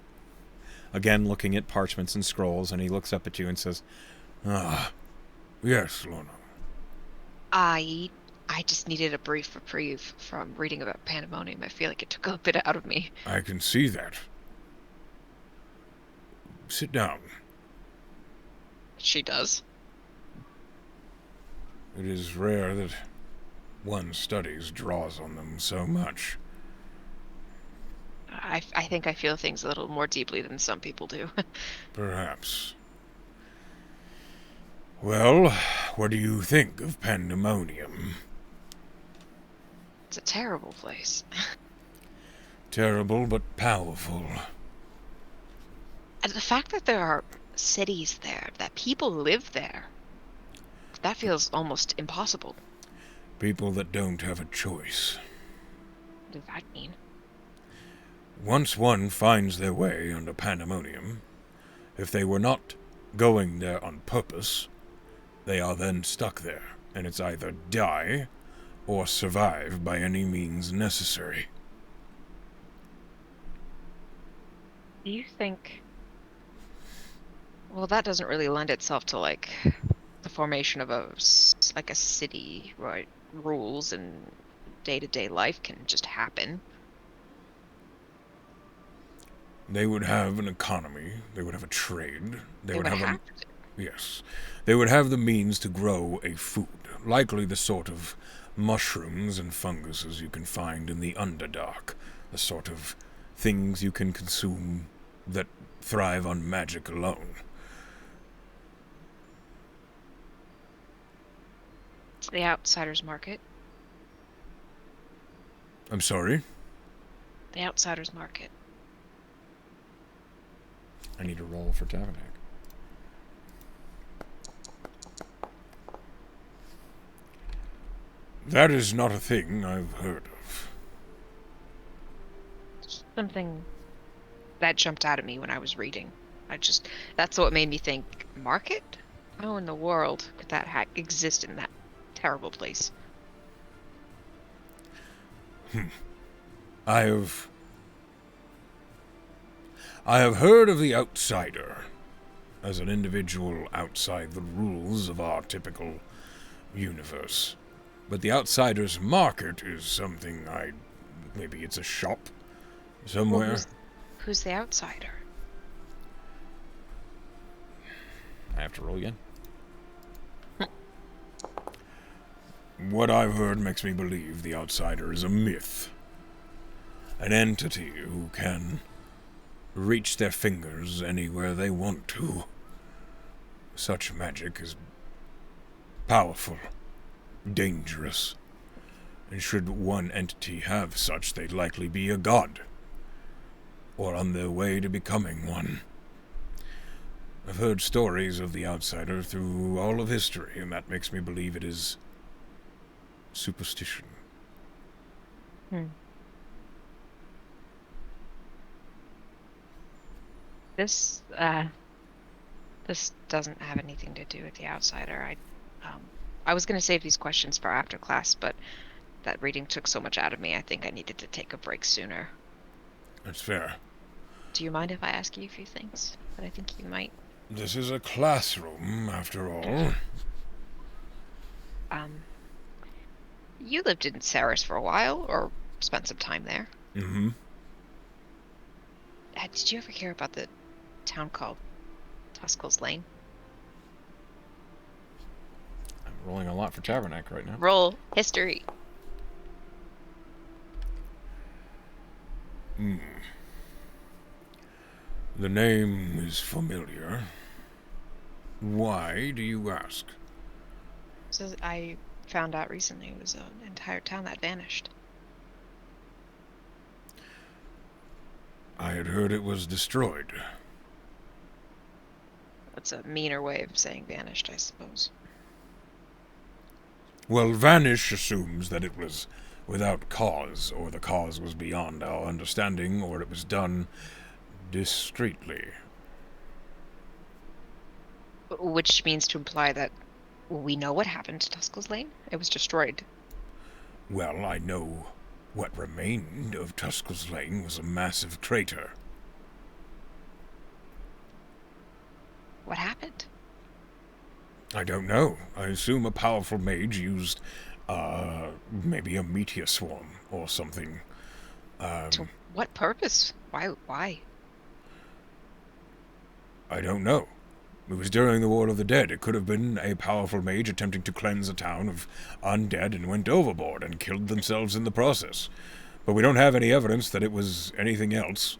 Again, looking at parchments and scrolls, and he looks up at you and says, "Ah, yes, Lorna. I just needed a brief reprieve from reading about pandemonium. I feel like it took a bit out of me. I can see that. Sit down. She does. It is rare that one studies draws on them so much. I think I feel things a little more deeply than some people do. Perhaps. Well, what do you think of pandemonium? It's a terrible place. Terrible but powerful. And the fact that there are cities there, that people live there, that feels almost impossible. People that don't have a choice. What does that mean? Once one finds their way under pandemonium, if they were not going there on purpose, they are then stuck there, and it's either die or survive by any means necessary. Do you think... Well, that doesn't really lend itself to, like, the formation of a city, right? Rules and day-to-day life can just happen. They would have an economy, they would have a trade, They would have to. Yes. They would have the means to grow a food, likely the sort of mushrooms and funguses you can find in the Underdark, the sort of things you can consume that thrive on magic alone. It's the Outsiders Market. I'm sorry? The Outsiders Market. I need to roll for Tavernac. That is not a thing I've heard of. Something that jumped out at me when I was reading. That's what made me think, market? How in the world could that exist in that terrible place? I have heard of the outsider as an individual outside the rules of our typical universe. But the outsider's market is something maybe it's a shop somewhere. Well, who's the outsider? I have to roll again. What I've heard makes me believe the outsider is a myth. An entity who can reach their fingers anywhere they want to. Such magic is powerful, dangerous, and should one entity have such, they'd likely be a god, or on their way to becoming one. I've heard stories of the outsider through all of history, and that makes me believe it is superstition. This doesn't have anything to do with the outsider. I was going to save these questions for after class, but that reading took so much out of me, I think I needed to take a break sooner. That's fair. Do you mind if I ask you a few things that I think you might? This is a classroom, after all. You lived in Saris for a while, or spent some time there. Mm-hmm. Did you ever hear about the town called Tuskel's Lane? I'm rolling a lot for Tabernacle right now. Roll history. The name is familiar. Why do you ask? So I found out recently it was an entire town that vanished. I had heard it was destroyed. That's a meaner way of saying vanished, I suppose. Well, vanish assumes that it was without cause, or the cause was beyond our understanding, or it was done discreetly. Which means to imply that we know what happened to Tuskel's Lane. It was destroyed. Well, I know what remained of Tuskel's Lane was a massive crater. What happened? I don't know. I assume a powerful mage used, maybe a meteor swarm or something. To what purpose? Why? I don't know. It was during the War of the Dead. It could have been a powerful mage attempting to cleanse a town of undead and went overboard and killed themselves in the process. But we don't have any evidence that it was anything else.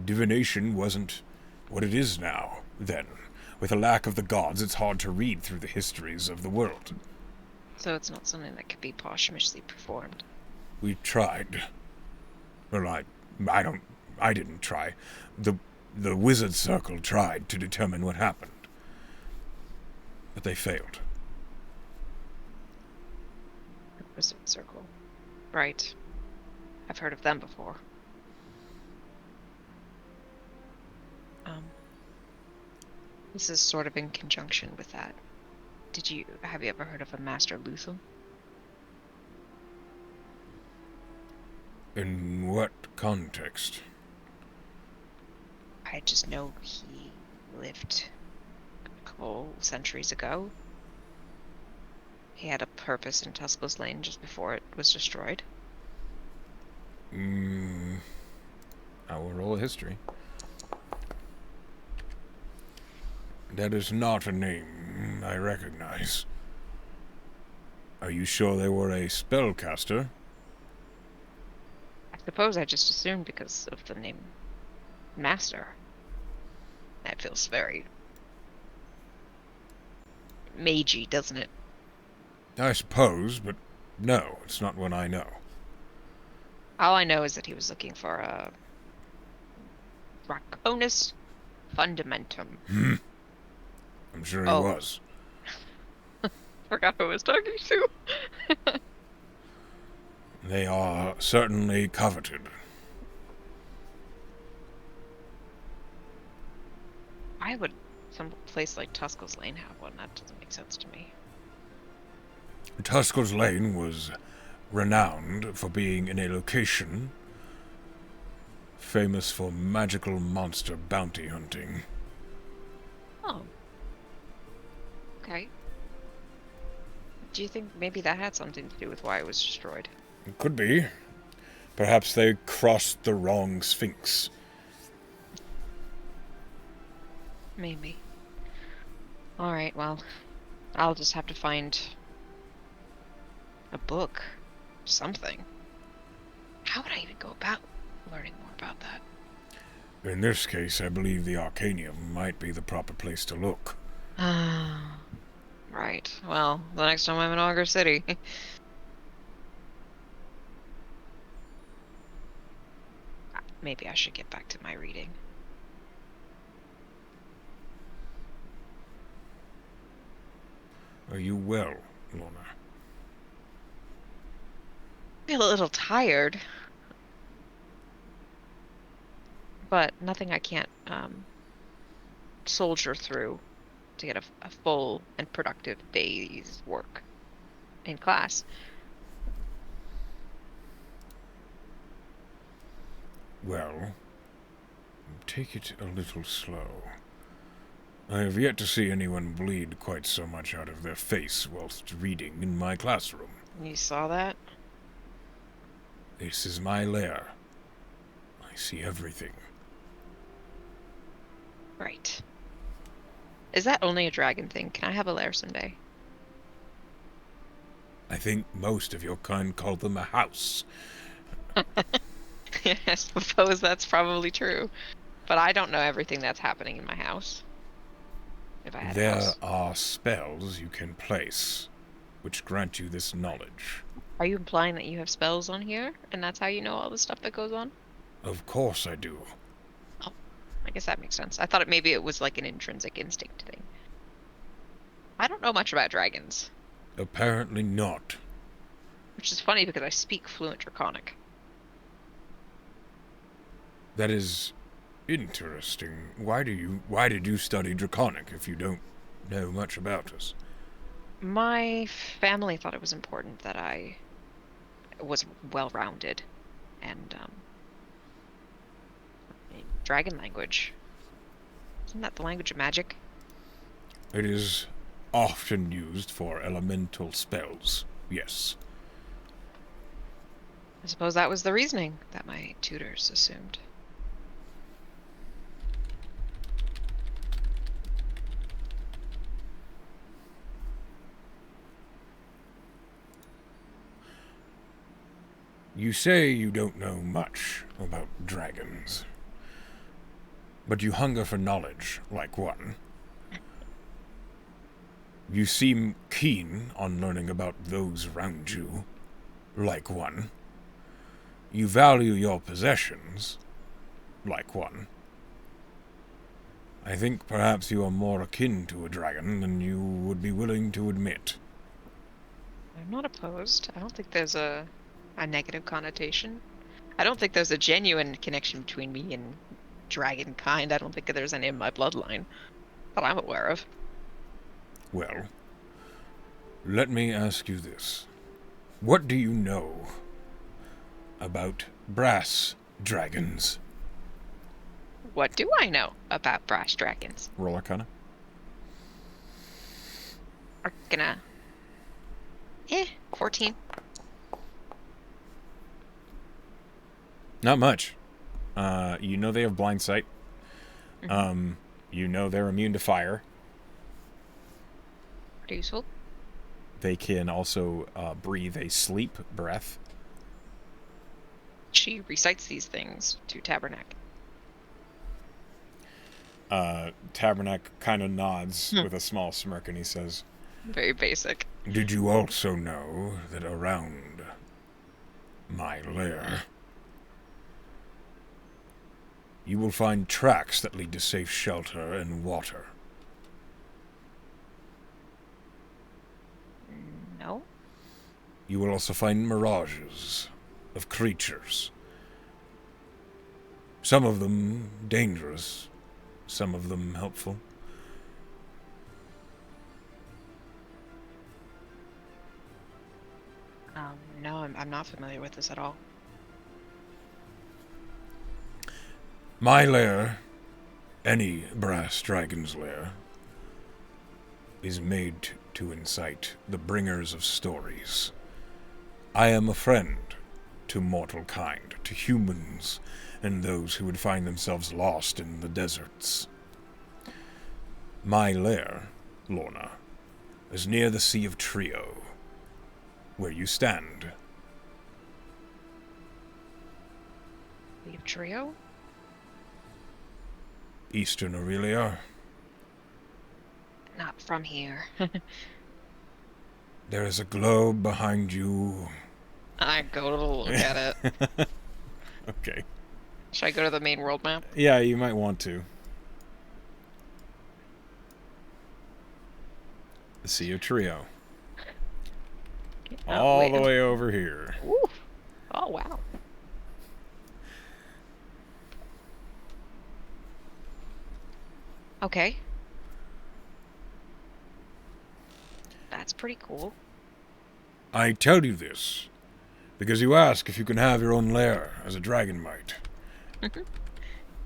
Divination wasn't what it is now, then. With a lack of the gods, it's hard to read through the histories of the world. So it's not something that could be posthumously performed. We tried. Well, I didn't try. The wizard circle tried to determine what happened. But they failed. Wizard Circle. Right. I've heard of them before. This is sort of in conjunction with that. Have you ever heard of a Master Luthum? In what context? I just know he lived a couple centuries ago. He had a purpose in Tuskel's Lane just before it was destroyed. I will roll a history. That is not a name I recognize. Are you sure they were a spellcaster? I suppose I just assumed because of the name Master. That feels very magey, doesn't it? I suppose, but no, it's not one I know. All I know is that he was looking for a Draconis Fundamentum. I'm sure he was. Forgot who I was talking to. They are certainly coveted. Why would some place like Tuskel's Lane have one? That doesn't make sense to me. Tuskel's Lane was renowned for being in a location famous for magical monster bounty hunting. Oh. Okay. Do you think maybe that had something to do with why it was destroyed? It could be. Perhaps they crossed the wrong sphinx. Maybe. Alright, well, I'll just have to find a book. Something. How would I even go about learning more about that? In this case, I believe the Arcanium might be the proper place to look. Ah, right. Well, the next time I'm in Augur City. Maybe I should get back to my reading. Are you well, Lorna? Feel a little tired, but nothing I can't soldier through to get a full and productive day's work in class. Well, take it a little slow. I have yet to see anyone bleed quite so much out of their face whilst reading in my classroom. You saw that? This is my lair. I see everything. Right. Is that only a dragon thing? Can I have a lair someday? I think most of your kind call them a house. I suppose that's probably true. But I don't know everything that's happening in my house. If I had a There house. are spells you can place, which grant you this knowledge. Are you implying that you have spells on here, and that's how you know all the stuff that goes on? Of course I do. Oh, I guess that makes sense. I thought maybe it was like an intrinsic instinct thing. I don't know much about dragons, Apparently not. which is funny because I speak fluent Draconic. That is interesting. Why did you study Draconic if you don't know much about us? My family thought it was important that I was well-rounded, and dragon language. Isn't that the language of magic? It is often used for elemental spells, yes. I suppose that was the reasoning that my tutors assumed. You say you don't know much about dragons, but you hunger for knowledge like one. You seem keen on learning about those around you, like one. You value your possessions, like one. I think perhaps you are more akin to a dragon than you would be willing to admit. I'm not opposed. I don't think there's a negative connotation. I don't think there's a genuine connection between me and dragon kind. I don't think there's any in my bloodline that I'm aware of. Well, let me ask you this. What do you know about brass dragons? What do I know about brass dragons? Roll Arcana. Arcana. 14. Not much. You know they have blind sight. Mm-hmm. You know they're immune to fire. Pretty useful. They can also breathe a sleep breath. She recites these things to Tabernac. Tabernac kind of nods with a small smirk and he says, Very basic. "Did you also know that around my lair you will find tracks that lead to safe shelter and water? No? You will also find mirages of creatures. Some of them dangerous, some of them helpful. No, I'm not familiar with this at all. My lair, any brass dragon's lair, is made to incite the bringers of stories. I am a friend to mortal kind, to humans, and those who would find themselves lost in the deserts. My lair, Lorna, is near the Sea of Trio, where you stand. The trio? Eastern Aurelia. Not from here. There is a globe behind you. I go to look at it. Okay. Should I go to the main world map? Yeah, you might want to. The Sea of Trio. Oh, All wait. the way over here. Ooh. Oh, wow. Okay. That's pretty cool. I tell you this because you ask if you can have your own lair as a dragon might.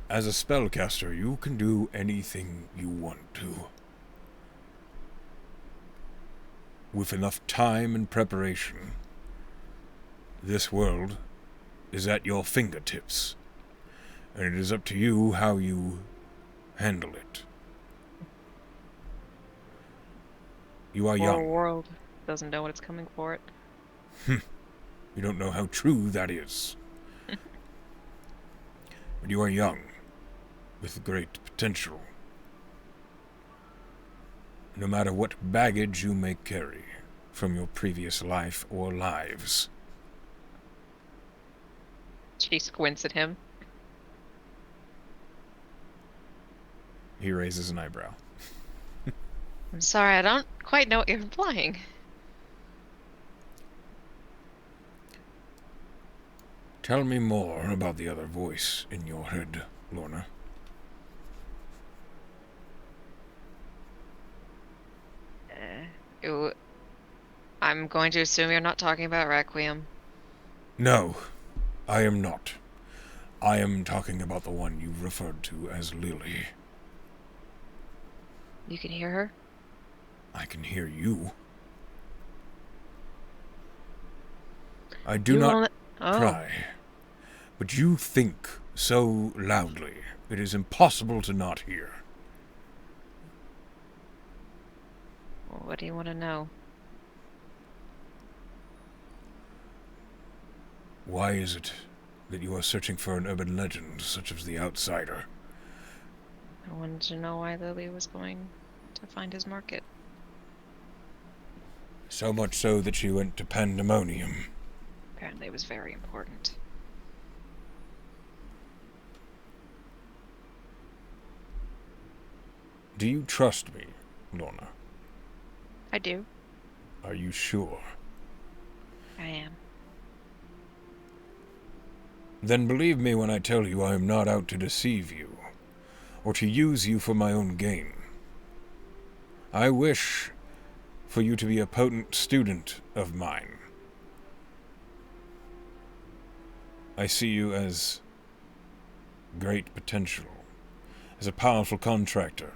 As a spellcaster, you can do anything you want to. With enough time and preparation, this world is at your fingertips, and it is up to you how you handle it. You are Our young. world doesn't know when it's coming for it. You don't know how true that is. But you are young, with great potential. No matter what baggage you may carry from your previous life or lives. She squints at him. He raises an eyebrow. I'm sorry, I don't quite know what you're implying. Tell me more about the other voice in your head, Lorna. I'm going to assume you're not talking about Requiem. No, I am not. I am talking about the one you referred to as Lily. You can hear her? I can hear you. I do You not won't- Oh. cry, but you think so loudly it is impossible to not hear. Well, what do you want to know? Why is it that you are searching for an urban legend such as the Outsider? I wanted to know why Lily was going to find his market. So much so that she went to Pandemonium. Apparently it was very important. Do you trust me, Lorna? I do. Are you sure? I am. Then believe me when I tell you I am not out to deceive you, or to use you for my own gain. I wish for you to be a potent student of mine. I see you as great potential, as a powerful contractor,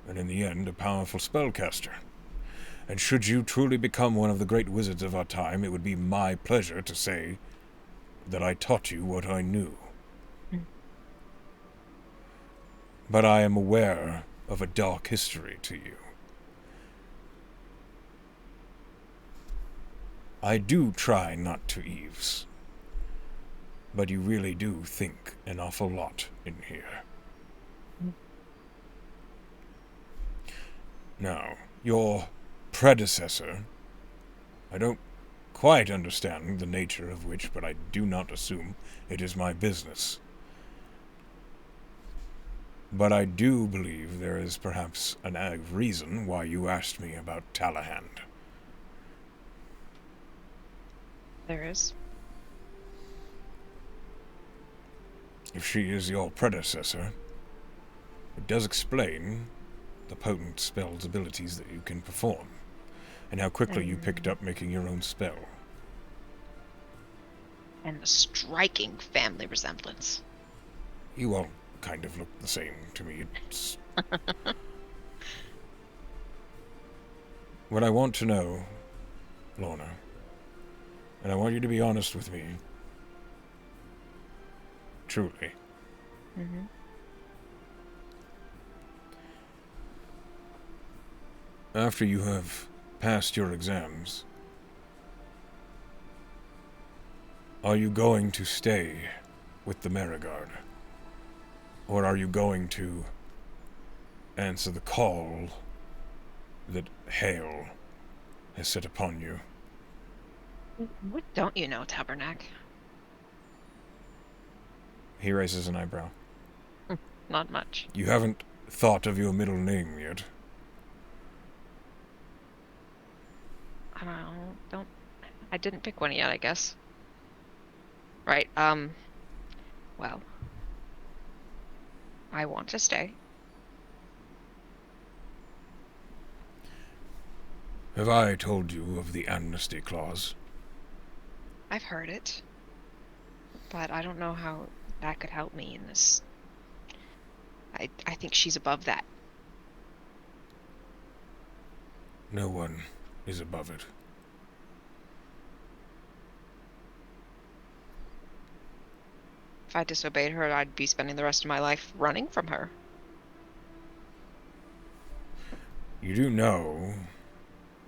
and in the end, a powerful spellcaster. And should you truly become one of the great wizards of our time, it would be my pleasure to say that I taught you what I knew. But I am aware of a dark history to you. I do try not to eaves, but you really do think an awful lot in here. Now, your predecessor, I don't quite understand the nature of which, but I do not assume it is my business. But I do believe there is perhaps a reason why you asked me about Talahand. There is. If she is your predecessor, it does explain the potent spell's abilities that you can perform, and how quickly you picked up making your own spell. And the striking family resemblance. You all kind of look the same to me. It's... What I want to know, Lorna, and I want you to be honest with me, truly. Mm-hmm. After you have passed your exams, are you going to stay with the Merigard? Or are you going to answer the call that Hale has set upon you? What don't you know, Tabernacle? He raises an eyebrow. Not much. You haven't thought of your middle name yet. I didn't pick one yet, I guess. Right, well, I want to stay. Have I told you of the amnesty clause? I've heard it, but I don't know how that could help me in this. I think she's above that. No one is above it. If I disobeyed her, I'd be spending the rest of my life running from her. You do know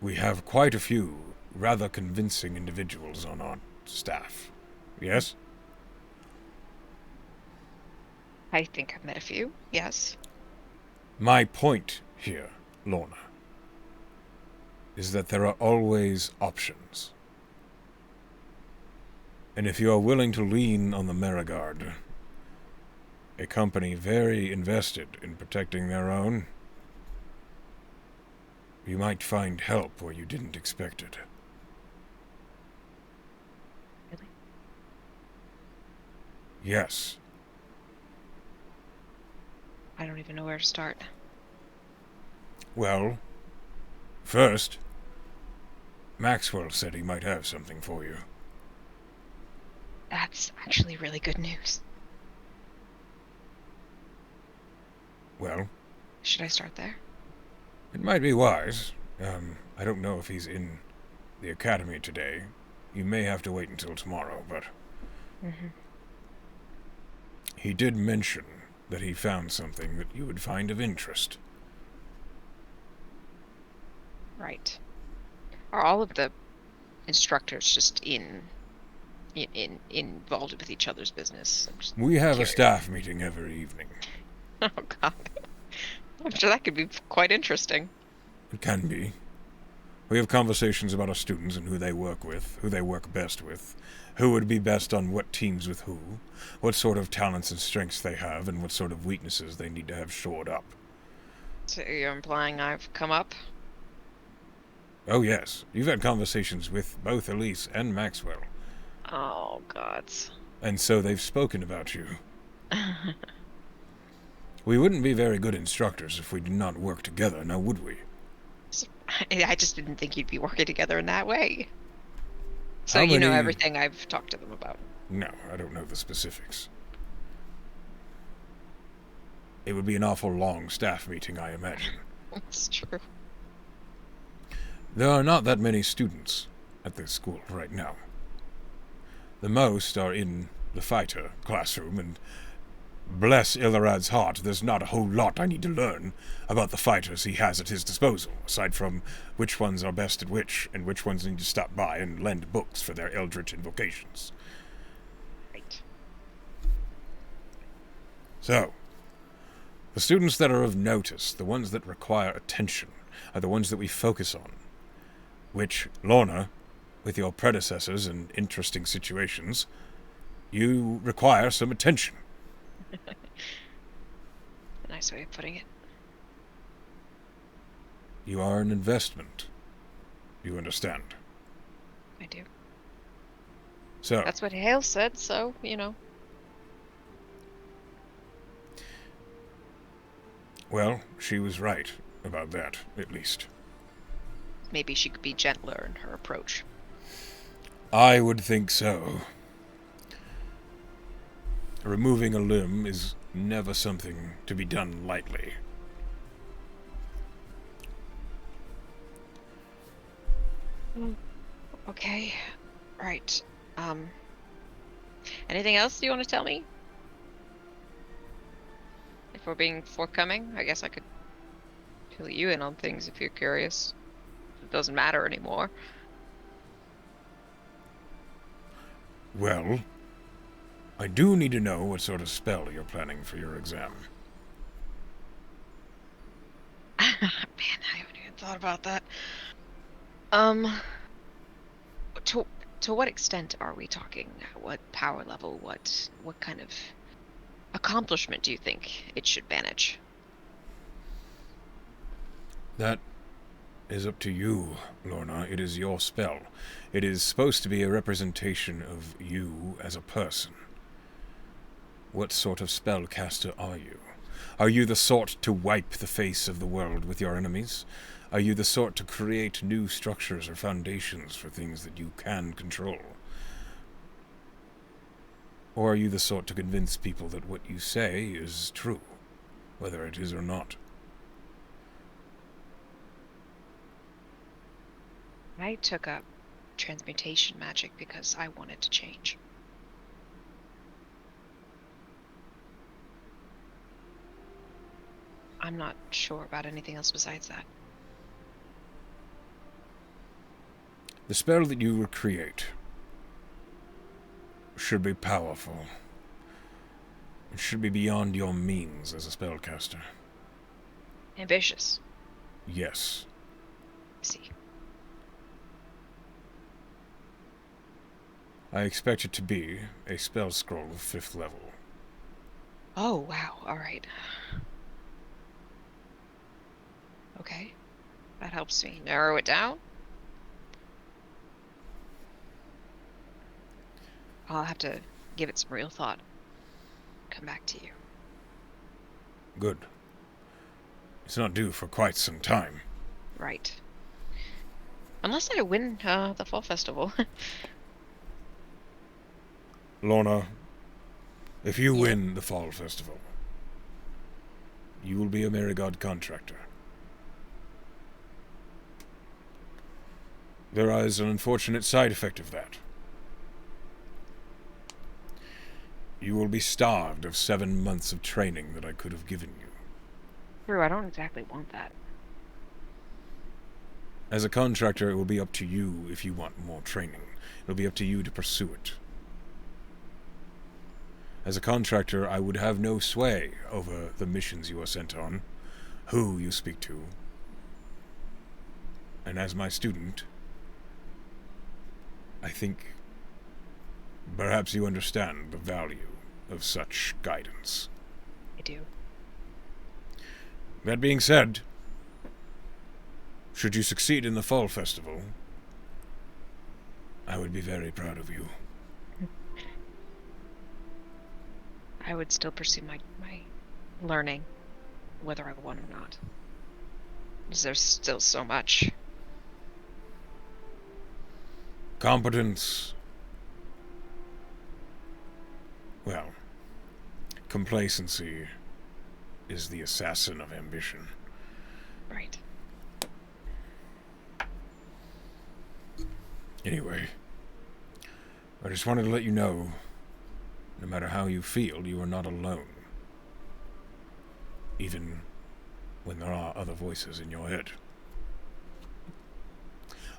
we have quite a few rather convincing individuals on our staff, yes? I think I've met a few, yes. My point here, Lorna, is that there are always options. And if you are willing to lean on the Merigard, a company very invested in protecting their own, you might find help where you didn't expect it. Really? Yes. I don't even know where to start. Well, first, Maxwell said he might have something for you. That's actually really good news. Well, Should I start there? it might be wise. I don't know if he's in the academy today. You may have to wait until tomorrow, but Mm-hmm. he did mention that he found something that you would find of interest. Right. Are all of the instructors just involved with each other's business? I'm just We have a curious. staff meeting every evening. Oh God. I'm sure that could be quite interesting. It can be. We have conversations about our students and who they work with, who they work best with, who would be best on what teams with who, what sort of talents and strengths they have, and what sort of weaknesses they need to have shored up. So you're implying I've come up? Oh yes, you've had conversations with both Elise and Maxwell, Oh God. and so they've spoken about you. We wouldn't be very good instructors if we did not work together, now would we? I just didn't think you'd be working together in that way. So How you know many- everything I've talked to them about. No, I don't know the specifics. It would be an awful long staff meeting, I imagine. It's true. There are not that many students at this school right now. The most are in the fighter classroom, and bless Ilarad's heart, there's not a whole lot I need to learn about the fighters he has at his disposal, aside from which ones are best at which, and which ones need to stop by and lend books for their eldritch invocations. Right. So, the students that are of notice, the ones that require attention, are the ones that we focus on. Which, Lorna, with your predecessors and interesting situations, you require some attention. A nice way of putting it. You are an investment. You understand? I do. So, That's what Hale said, so, you know. well, she was right about that, at least. Maybe she could be gentler in her approach. I would think so. Removing a limb is never something to be done lightly. Okay. Right. Anything else you want to tell me? If we're being forthcoming, I guess I could fill you in on things if you're curious. It doesn't matter anymore. Well, I do need to know what sort of spell you're planning for your exam. Man, I haven't even thought about that. To what extent are we talking? What power level? What kind of accomplishment do you think it should manage? That is up to you, Lorna. It is your spell. It is supposed to be a representation of you as a person. What sort of spellcaster are you? Are you the sort to wipe the face of the world with your enemies? Are you the sort to create new structures or foundations for things that you can control? Or are you the sort to convince people that what you say is true, whether it is or not? I took up transmutation magic because I wanted to change. I'm not sure about anything else besides that. The spell that you will create should be powerful. It should be beyond your means as a spellcaster. Ambitious. Yes. I see. I expect it to be a spell scroll of 5th level. Oh, wow. All right. Okay. That helps me narrow it down. I'll have to give it some real thought. Come back to you. Good. It's not due for quite some time. Right. Unless I win the fall festival. Lorna, if you Yeah. win the Fall Festival, you will be a Marigod contractor. There is an unfortunate side effect of that. You will be starved of 7 months of training that I could have given you. True, I don't exactly want that. As a contractor, it will be up to you if you want more training. It'll be up to you to pursue it. As a contractor, I would have no sway over the missions you are sent on, who you speak to. And as my student, I think perhaps you understand the value of such guidance. I do. That being said, should you succeed in the Fall Festival, I would be very proud of you. I would still pursue my learning, whether I won or not. Because there's still so much. Competence. Well, complacency is the assassin of ambition. Right. Anyway, I just wanted to let you know, no matter how you feel, you are not alone. Even when there are other voices in your head.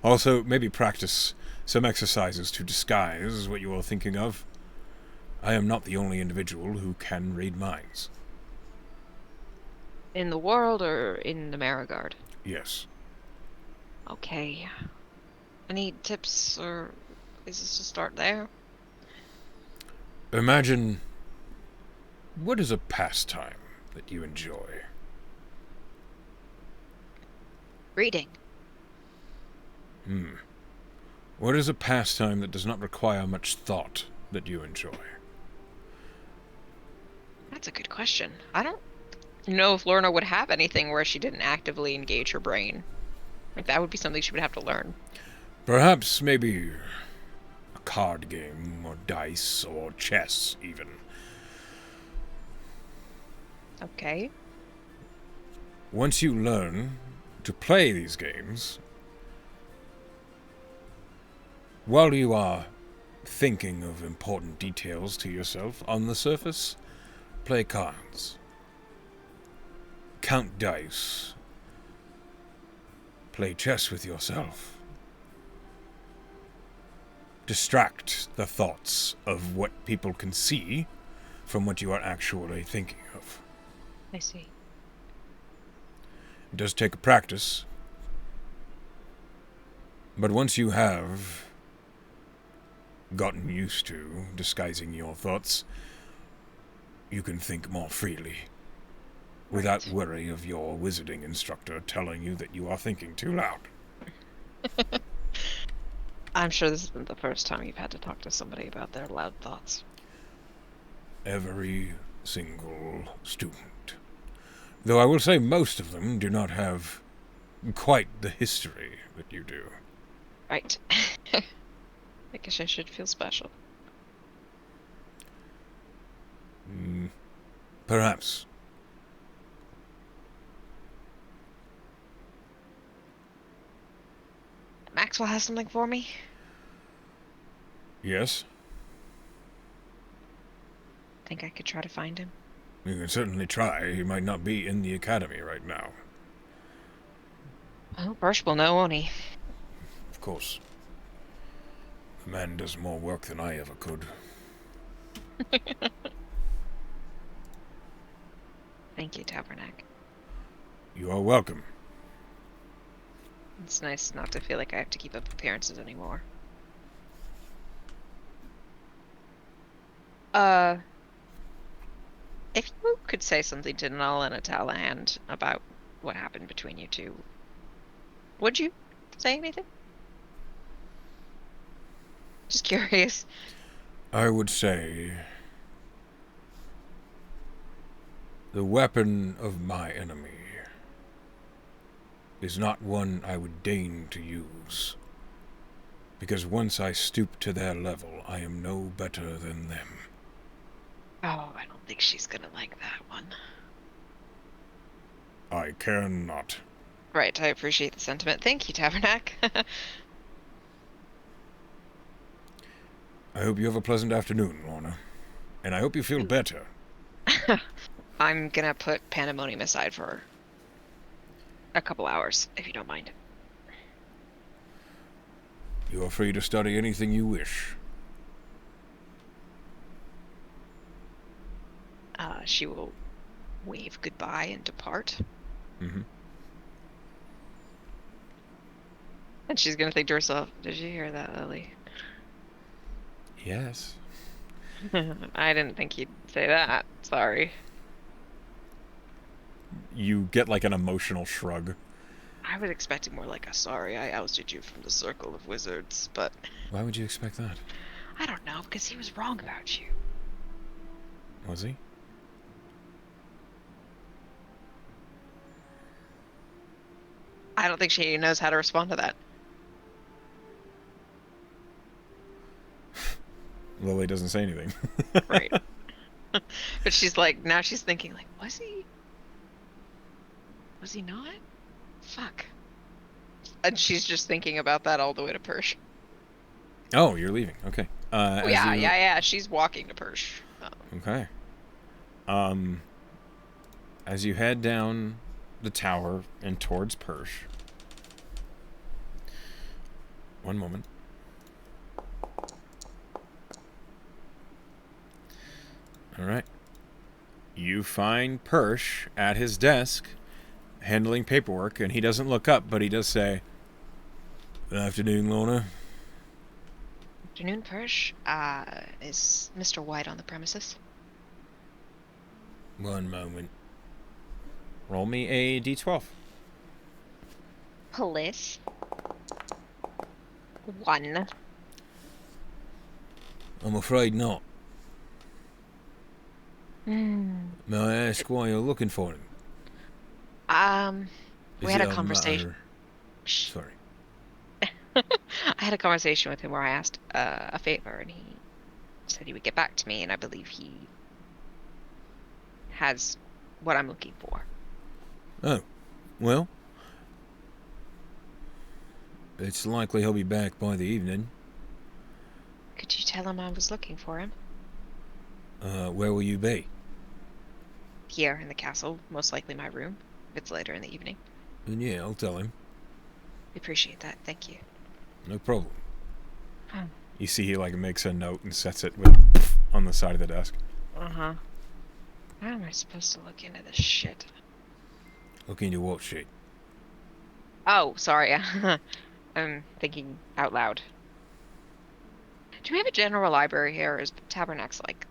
Also, maybe practice some exercises to disguise what you are thinking of. I am not the only individual who can read minds. In the world or in the Marigard? Yes. Okay. Any tips or places to start there? Imagine, what is a pastime that you enjoy? Reading. What is a pastime that does not require much thought that you enjoy? That's a good question. I don't know if Lorna would have anything where she didn't actively engage her brain. Like, that would be something she would have to learn. Perhaps maybe a card game, or dice, or chess, even. Okay. Once you learn to play these games, while you are thinking of important details to yourself on the surface, play cards, count dice, play chess with yourself. Distract the thoughts of what people can see from what you are actually thinking of. I see. It does take a practice, but once you have gotten used to disguising your thoughts, you can think more freely, without worry of your wizarding instructor telling you that you are thinking too loud. I'm sure this isn't the first time you've had to talk to somebody about their loud thoughts. Every single student. Though I will say most of them do not have quite the history that you do. Right. I guess I should feel special. Perhaps. Maxwell has something for me? Yes, Think I could try to find him? you can certainly try. He might not be in the academy right now. Well, Birch will know, won't he? Of course. The man does more work than I ever could. Thank you, Tabernac. You are welcome. It's nice not to feel like I have to keep up appearances anymore. If you could say something to Null and Ataland about what happened between you two, would you say anything? Just curious. I would say the weapon of my enemy is not one I would deign to use, because once I stoop to their level, I am no better than them. Oh, I don't think she's gonna like that one. I care not. Right, I appreciate the sentiment. Thank you, Tabernac. I hope you have a pleasant afternoon, Lorna. And I hope you feel better. I'm gonna put Pandemonium aside for a couple hours, if you don't mind. You are free to study anything you wish. She will wave goodbye and depart. Mm-hmm. And she's gonna think to herself, did you hear that, Lily? Yes. I didn't think you'd say that. Sorry. You get like an emotional shrug. I was expecting more like a sorry I ousted you from the circle of wizards, but Why would you expect that? I don't know, because he was wrong about you. Was he? I don't think she knows how to respond to that. Lily doesn't say anything. Right. But she's like, now she's thinking like, was he? Was he not? Fuck. And she's just thinking about that all the way to Persh. Oh, you're leaving. Okay. Oh, yeah. She's walking to Persh. Okay. As you head down the tower and towards Persh. One moment. All right. You find Persh at his desk, handling paperwork, and he doesn't look up, but he does say, Good afternoon, Lorna. Afternoon, Persh. Is Mr. White on the premises? One moment. roll me a d12. Police. 1. I'm afraid not. Hmm. May I ask why you're looking for him? We Is had it a conversation. matter- Shh. Sorry. I had a conversation with him where I asked a favor, and he said he would get back to me, and I believe he has what I'm looking for. Oh, well, it's likely he'll be back by the evening. Could you tell him I was looking for him? Where will you be? Here in the castle, most likely my room, if it's later in the evening. And yeah, I'll tell him. Appreciate that, thank you. No problem. You see he, like, makes a note and sets it with on the side of the desk. Uh-huh. How am I supposed to look into this shit? Look into what shit? Oh, sorry. I'm thinking out loud. Do we have a general library here, or is Tabernacle's like...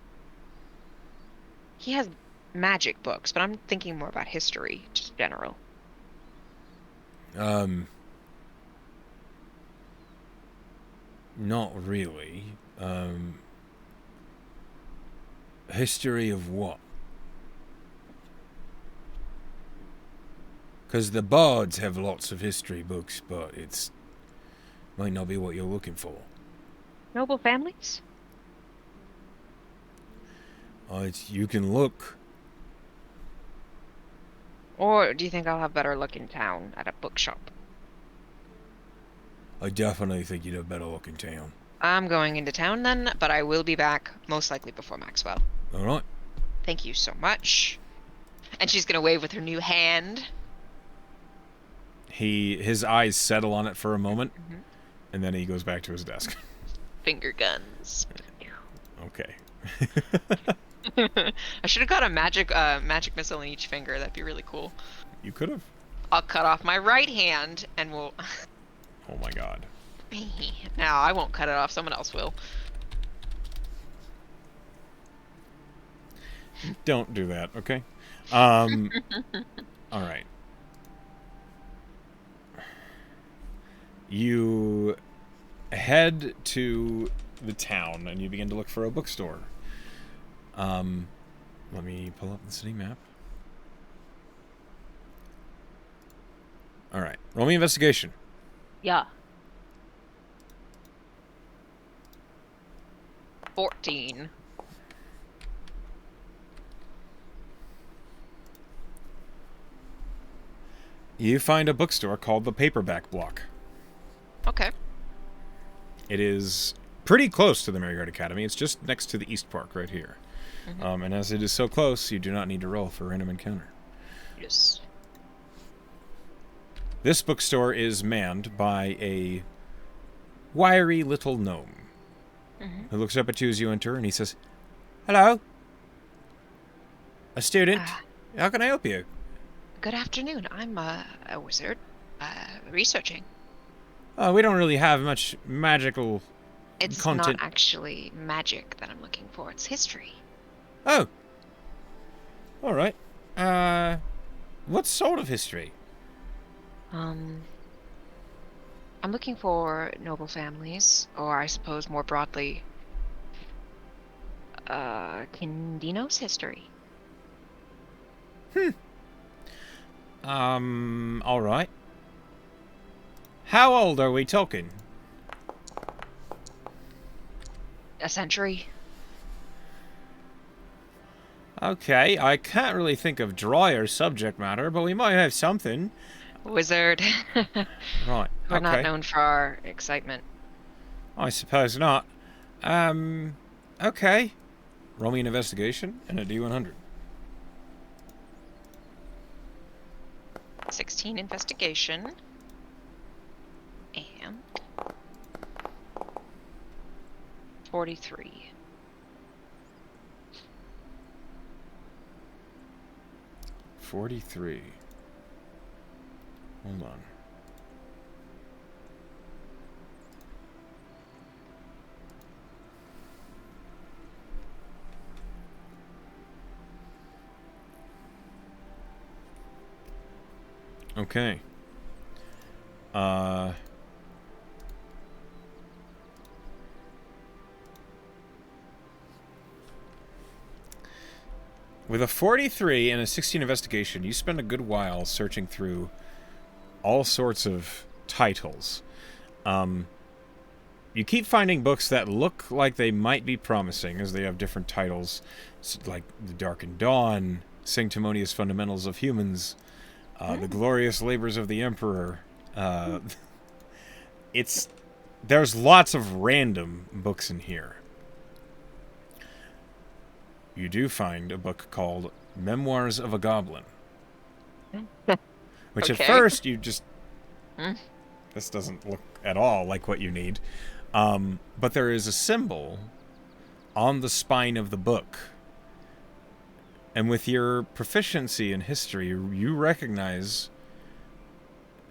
He has magic books, but I'm thinking more about history, just general. Not really. History of what? Because the bards have lots of history books, but it's might not be what you're looking for. Noble families? You can look. Or do you think I'll have better luck in town at a bookshop? I definitely think you'd have better look in town. I'm going into town then, but I will be back most likely before Maxwell. All right. Thank you so much. And she's gonna wave with her new hand. His eyes settle on it for a moment, Mhm. and then he goes back to his desk. Finger guns. Okay. I should have got a magic missile in each finger. That'd be really cool. You could have. I'll cut off my right hand and we'll... Oh my god. No, I won't cut it off. Someone else will. Don't do that, okay? All right. You head to the town and you begin to look for a bookstore. Let me pull up the city map. All right. Roll me investigation. Yeah. 14. You find a bookstore called the Paperback Block. Okay. It is pretty close to the Merryguard Academy. It's just next to the East Park right here. Mhm. And as it is so close, you do not need to roll for a random encounter. Yes. This bookstore is manned by a wiry little gnome Mhm. who looks up at you as you enter, and he says, "Hello, a student. How can I help you?" Good afternoon. I'm a wizard. Researching. We don't really have much magical It's content. not actually magic that I'm looking for. It's history. Oh. All right. What sort of history? I'm looking for noble families, or I suppose more broadly, Kindino's history. All right. How old are we talking? A century? Okay, I can't really think of drier subject matter, but we might have something. Wizard. Right, We're not okay. known for our excitement. I suppose not. Okay. Roll me an investigation and a D100. 16 investigation. And 43. 43. Hold on. Okay. With a 43 and a 16 investigation, you spend a good while searching through all sorts of titles. You keep finding books that look like they might be promising, as they have different titles, like The Darkened Dawn, Sanctimonious Fundamentals of Humans, The Glorious Labors of the Emperor. There's lots of random books in here. You do find a book called Memoirs of a Goblin, which at Okay. first you just... This doesn't look at all like what you need. But there is a symbol on the spine of the book. And with your proficiency in history, you recognize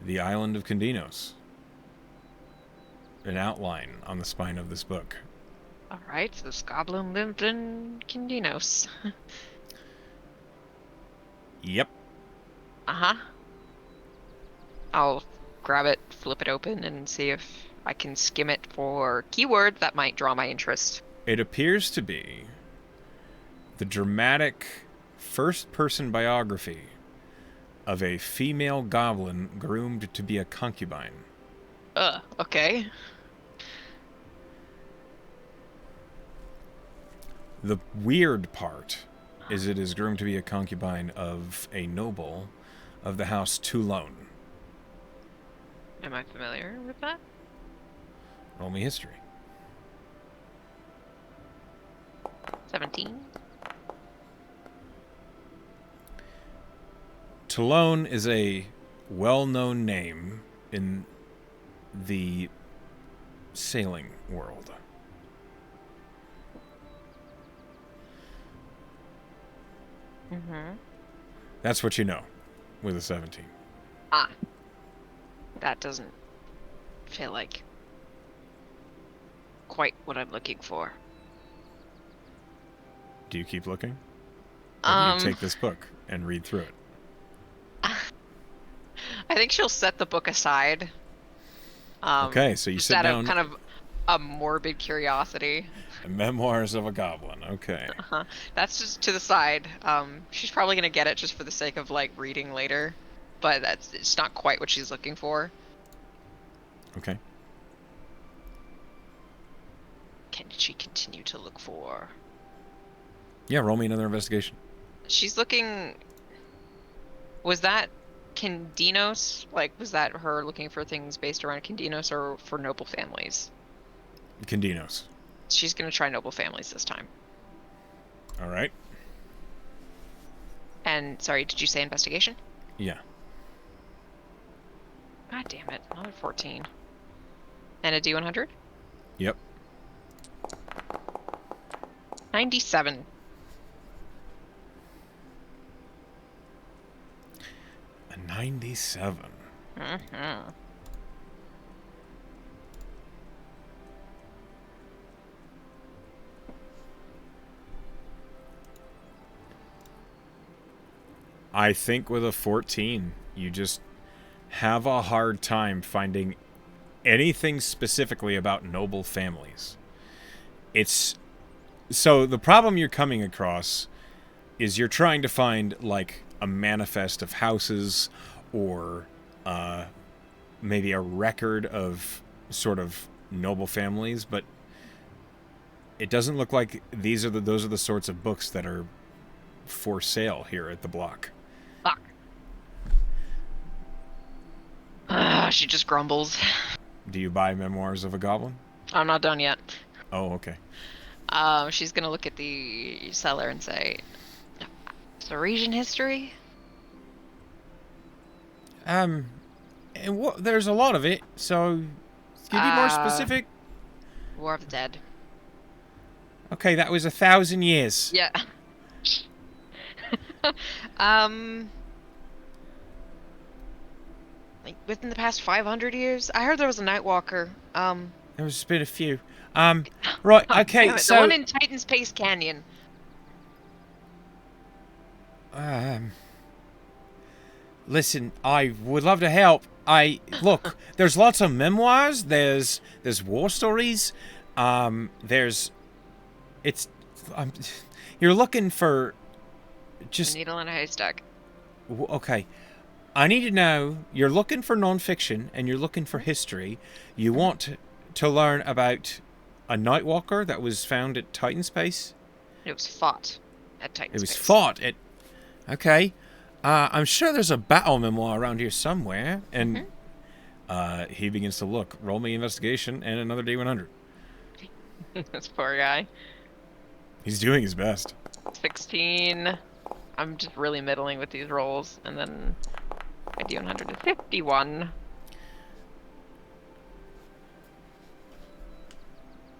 the island of Condinos. An outline on the spine of this book. All right, so this goblin lived in Kindinos. Yep. Uh-huh. I'll grab it, flip it open, and see if I can skim it for keywords that might draw my interest. It appears to be the dramatic first-person biography of a female goblin groomed to be a concubine. Okay. The weird part is it is groomed to be a concubine of a noble of the house Toulon. Am I familiar with that? Roll me history. 17. Toulon is a well-known name in the sailing world. Mm-hmm. That's what you know with a 17. Ah. That doesn't feel like quite what I'm looking for. Do you keep looking? Or do you take Um, this book and read through it? I think she'll set the book aside. Okay, so you Just sit out down. of kind of a morbid curiosity. Memoirs of a Goblin. Okay. That's just to the side. She's probably gonna get it just for the sake of like reading later, but it's not quite what she's looking for. Okay. Can she continue to look for? Yeah, roll me another investigation. She's looking. Was that Candinos? Like, was that her looking for things based around Candinos or for noble families? Condinos. She's gonna try noble families this time. All right. And sorry, did you say investigation? Yeah. God damn it, another 14. And a D100? Yep. 97. A 97. Mm-hmm. I think with a 14, you just have a hard time finding anything specifically about noble families. It's so the problem you're coming across is you're trying to find like a manifest of houses or maybe a record of sort of noble families, but it doesn't look like those are the sorts of books that are for sale here at the block. Fuck. She just grumbles. Do you buy Memoirs of a Goblin? I'm not done yet. Oh, okay. She's gonna look at the seller and say, Saresian history? There's a lot of it, so can you be more Uh, specific? War of the Dead. Okay, that was 1,000 years. Yeah. Like within the past 500 years? I heard there was a Nightwalker. There's been a few. Right, okay, Damn it, the so one in Titan's Pace Canyon. listen, I would love to help. Look, there's lots of memoirs, there's war stories, there's it's you're looking for just A needle in a haystack. okay. I need to know, you're looking for nonfiction and you're looking for history. You want to learn about a Nightwalker that was found at Titan Space? It was fought at Titan It was Space. fought at... Okay. I'm sure there's a battle memoir around here somewhere. And he begins to look. Roll me investigation and another D100. This poor guy. He's doing his best. 16. I'm just really middling with these rolls. And then my D100 is 51.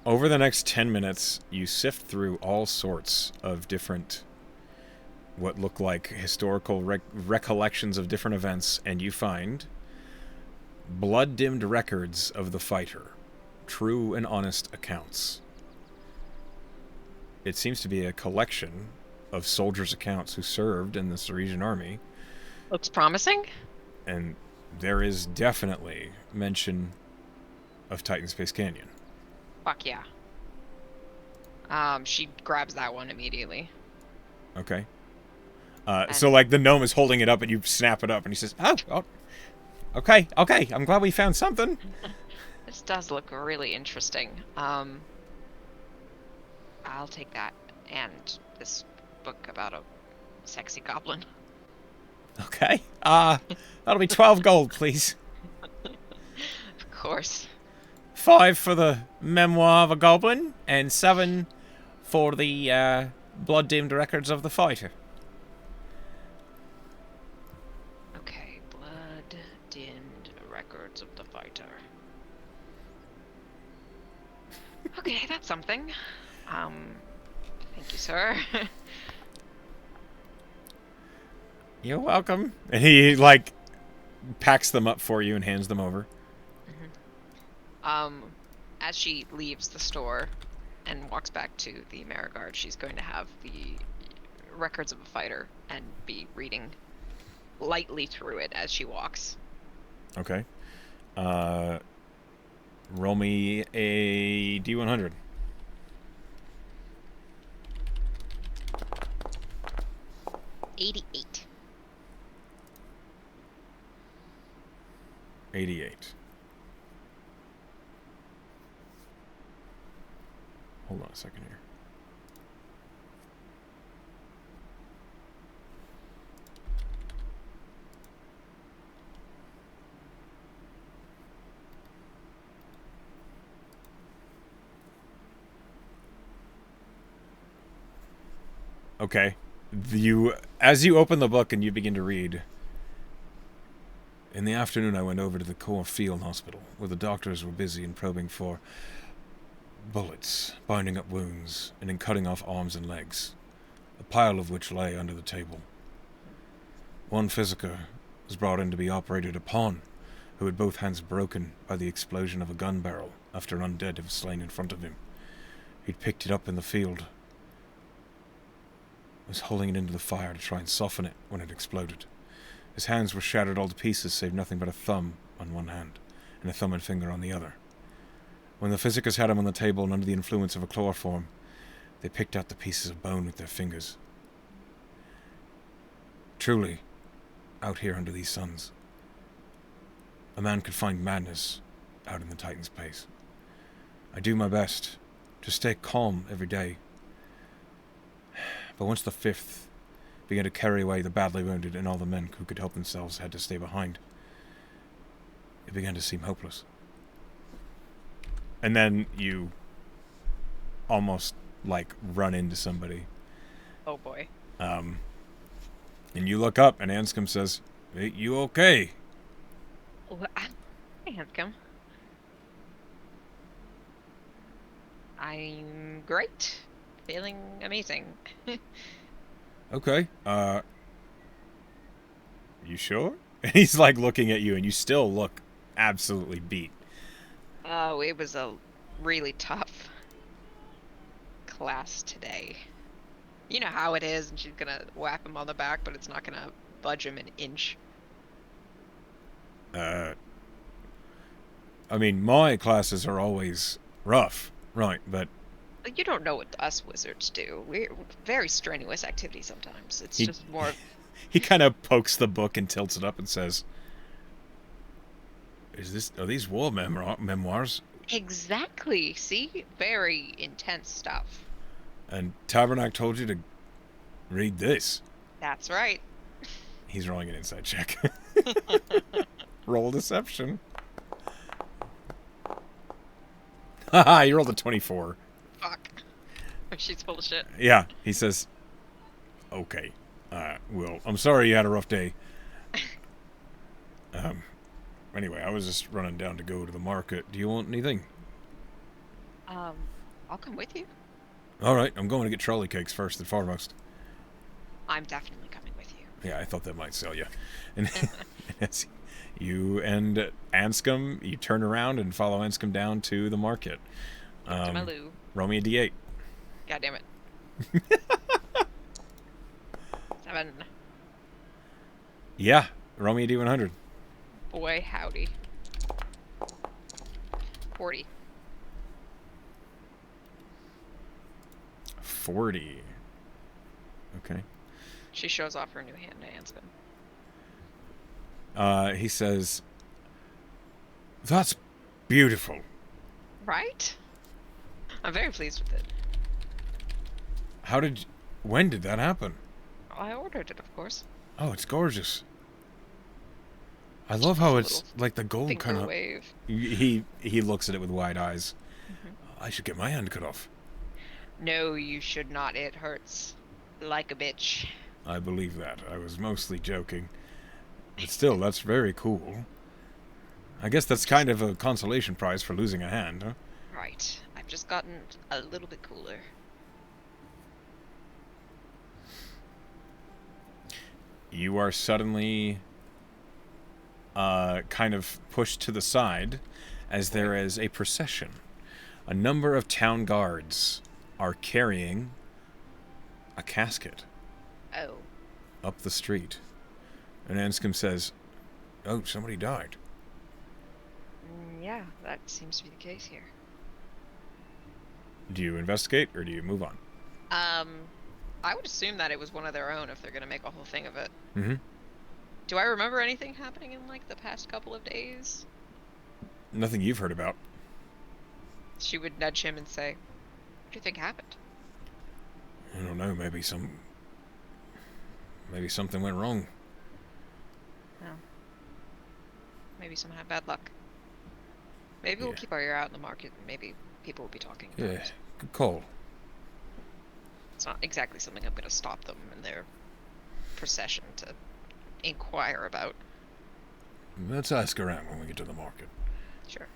Over the next 10 minutes, you sift through all sorts of different, what look like historical recollections of different events, and you find blood-dimmed records of the fighter, true and honest accounts. It seems to be a collection of soldiers' accounts who served in the Ceresian army, Looks promising. and there is definitely mention of Titan Space Canyon. Fuck yeah. She grabs that one immediately. Okay. So, like, the gnome is holding it up, and you snap it up, and he says, oh, okay, I'm glad we found something. This does look really interesting. I'll take that and this book about a sexy goblin. Okay. That'll be 12 gold, please. Of course. 5 for the memoir of a goblin, and 7 for the blood-dimmed records of the fighter. Okay, blood-dimmed records of the fighter. Okay, that's something. Thank you, sir. You're welcome. And he, like, packs them up for you and hands them over. As she leaves the store and walks back to the Marigard, she's going to have the records of a fighter and be reading lightly through it as she walks. Okay. Roll me a D100. 88. 88. Hold on a second here. Okay. As you open the book and you begin to read, in the afternoon I went over to the Corps Field Hospital, where the doctors were busy in probing for bullets, binding up wounds, and in cutting off arms and legs, a pile of which lay under the table. One physiker was brought in to be operated upon, who had both hands broken by the explosion of a gun barrel after an undead had slain in front of him. He'd picked it up in the field, was holding it into the fire to try and soften it when it exploded. His hands were shattered all to pieces, save nothing but a thumb on one hand, and a thumb and finger on the other. When the physicers had him on the table and under the influence of a chloroform, they picked out the pieces of bone with their fingers. Truly, out here under these suns, a man could find madness out in the Titan space. I do my best to stay calm every day, but once the fifth began to carry away the badly wounded and all the men who could help themselves had to stay behind, it began to seem hopeless. And then you almost, like, run into somebody. Oh boy. And you look up and Anscombe says, "Hey, you okay?" Well, hey, Hanscom. I'm great. Feeling amazing. Okay. You sure? And he's like looking at you and you still look absolutely beat. Oh, it was a really tough class today. You know how it is, and she's gonna whap him on the back, but it's not gonna budge him an inch. I mean, my classes are always rough, right, but... You don't know what us wizards do. We're very strenuous activity sometimes. It's He- just more... He kind of pokes the book and tilts it up and says, Are these war memoirs? Exactly. See? Very intense stuff. And Tabernacle told you to read this. That's right. He's rolling an insight check. Roll deception. Haha, you rolled a 24. Fuck. She's full of shit. Yeah, he says, okay. Well, I'm sorry you had a rough day. Anyway, I was just running down to go to the market. Do you want anything? I'll come with you. All right, I'm going to get trolley cakes first and foremost. I'm definitely coming with you. Yeah, I thought that might sell you. And as you and Anscombe, you turn around and follow Anscombe down to the market. To my loo. Roll me a d8. God damn it. 7. Yeah, roll me a d100. Boy, howdy. 40. 40. Okay. She shows off her new hand to Anscombe. He says, that's beautiful. Right? I'm very pleased with it. When did that happen? I ordered it, of course. Oh, it's gorgeous. I love how it's Little like the gold Finger kind of. wave. He looks at it with wide eyes. Mhm. I should get my hand cut off. No, you should not. It hurts like a bitch. I believe that. I was mostly joking. But still, that's very cool. I guess that's kind of a consolation prize for losing a hand, huh? Right. I've just gotten a little bit cooler. You are suddenly kind of pushed to the side as there is a procession. A number of town guards are carrying a casket Oh. up the street. And Anscombe says, oh, somebody died. Yeah, that seems to be the case here. Do you investigate or do you move on? I would assume that it was one of their own if they're gonna make a whole thing of it. Mm-hmm. Do I remember anything happening in, like, the past couple of days? Nothing you've heard about. She would nudge him and say, what do you think happened? I don't know, maybe something went wrong. Maybe someone had bad luck. Maybe we'll Yeah. keep our ear out in the market and maybe people will be talking about Yeah, it. good call. It's not exactly something I'm gonna stop them in their procession to inquire about. Let's ask around when we get to the market. Sure.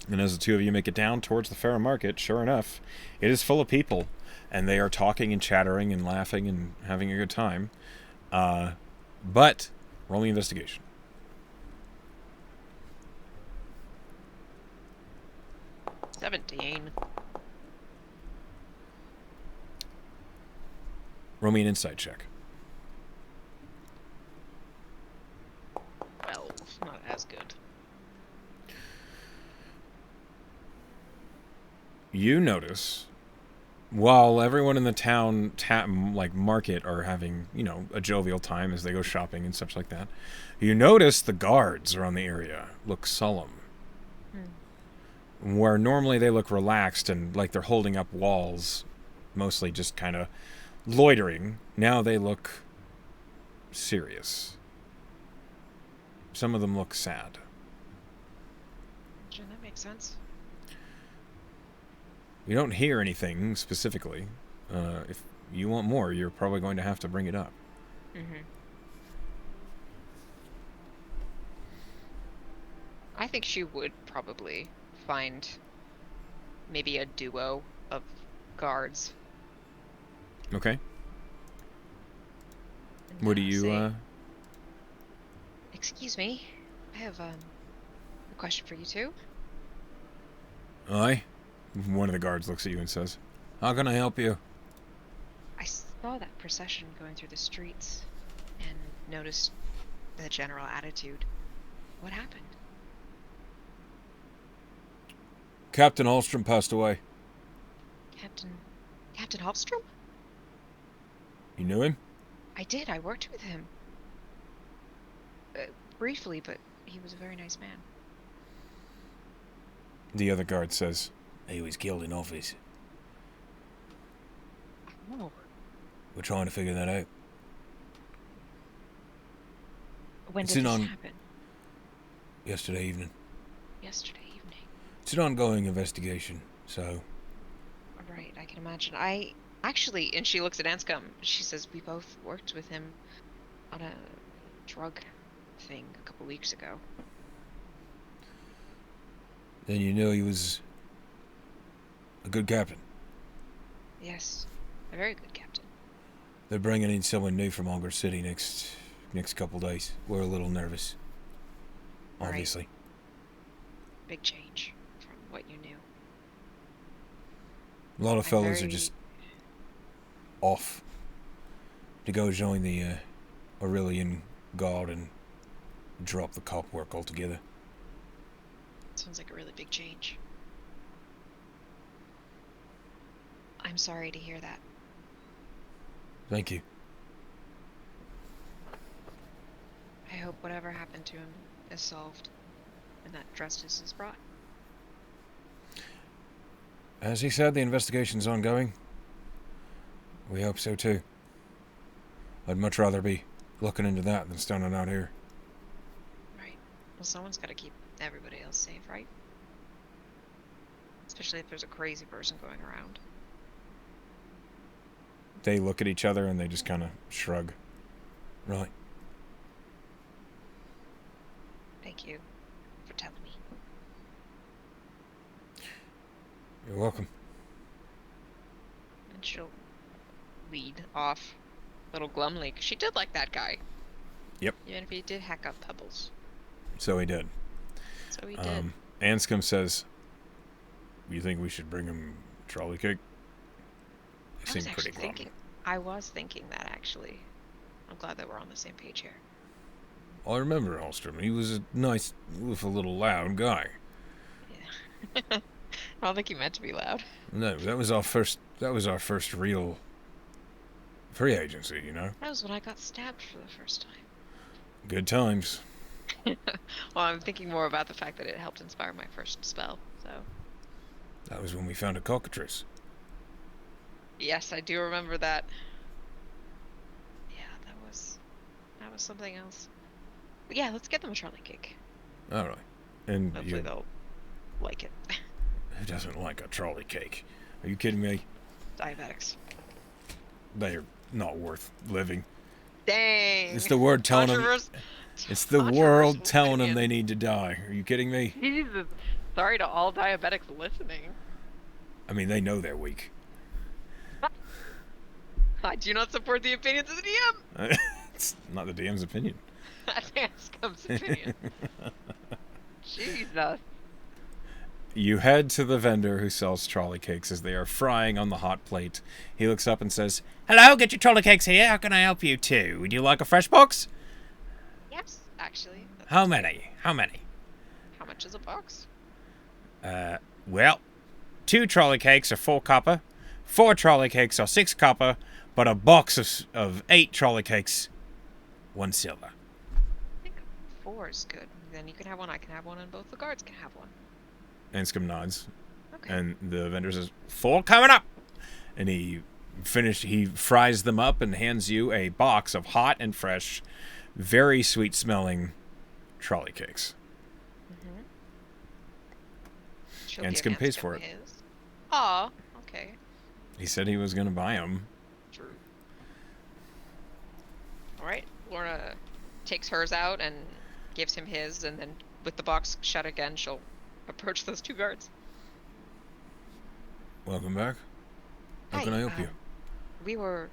And as the two of you make it down towards the fair market, sure enough, it is full of people, and they are talking and chattering and laughing and having a good time. But roll me investigation. $17. Roll me an insight check. 12. Not as good. You notice, while everyone in the town market are having, a jovial time as they go shopping and such like that, you notice the guards around the area look solemn. Where normally they look relaxed and like they're holding up walls, mostly just kind of loitering, now they look serious. Some of them look sad. Sure, that makes sense. You don't hear anything specifically. If you want more, you're probably going to have to bring it up. Mm-hmm. I think she would probably find maybe a duo of guards. Okay. And, What do you, say, Excuse me, I have a question for you two. Aye? One of the guards looks at you and says, how can I help you? I saw that procession going through the streets and noticed the general attitude. What happened? Captain Hallstrom passed away. Captain Hofstrom? You knew him? I did. I worked with him. Briefly, but he was a very nice man. The other guard says. He was killed in office. Oh, We're trying to figure that out. when It's did in this on- happen? Yesterday evening. Yesterday evening. It's an ongoing investigation, so Right, I can imagine. I actually, and she looks at Anscombe. She says we both worked with him on a drug thing a couple weeks ago. then you know he was a good captain. Yes, a very good captain. They're bringing in someone new from Hunger City next couple days. We're a little nervous. Right. Obviously. Big change from what you knew. A lot of I'm fellas are very- just off to go join the Aurelian Guard and drop the cop work altogether. Sounds like a really big change. I'm sorry to hear that. Thank you. I hope whatever happened to him is solved and that justice is brought. As he said, the investigation's ongoing. We hope so too. I'd much rather be looking into that than standing out here. Right. Well, someone's got to keep everybody else safe, right? Especially if there's a crazy person going around. They look at each other and they just kind of shrug. Right. Thank you for telling me. You're welcome. And she'll lead off a little glumly. 'Cause she did like that guy. Yep. Even if he did hack up Pebbles. So he did. So he did. Anscombe says, "You think we should bring him trolley cake?" He I was seemed actually pretty glum. thinking. I was thinking that actually. I'm glad that we're on the same page here. I remember Hallstrom. He was a nice, with a little loud guy. Yeah. I don't think he meant to be loud. No, that was our first real free agency, you know? That was when I got stabbed for the first time. Good times. Well, I'm thinking more about the fact that it helped inspire my first spell. So, That was when we found a cockatrice. yes, I do remember that. Yeah, that was something else. But yeah, let's get them a Charlie cake. All right. And Hopefully they'll like it. Who doesn't like a trolley cake? Are you kidding me? Diabetics. they're not worth living. Dang. It's the word telling them. Controvers- It's the controversial world telling them opinion. they need to die. Are you kidding me? Jesus. Sorry to all diabetics listening. I mean, they know they're weak. I do not support the opinions of the DM. It's not the DM's opinion. That's Anscombe's opinion. Jesus. You head to the vendor who sells trolley cakes as they are frying on the hot plate. He looks up and says, "Hello, get your trolley cakes here. How can I help you too? Would you like a fresh box?" Yes, actually. That's How many? How many? How much is a box? Well, 2 trolley cakes are 4 copper, 4 trolley cakes are 6 copper, but a box of 8 trolley cakes, 1 silver. I think 4 is good. Then you can have one, I can have one, and both the guards can have one. Anscombe nods, Okay. and the vendor says, "4 coming up!" And he fries them up and hands you a box of hot and fresh, very sweet-smelling trolley cakes. She'll give Anscombe pays for it. his. Aw, okay. He said he was going to buy them. True. Alright, Lorna takes hers out and gives him his, and then with the box shut again, she'll approach those 2 guards. Welcome back. How can I help you? We were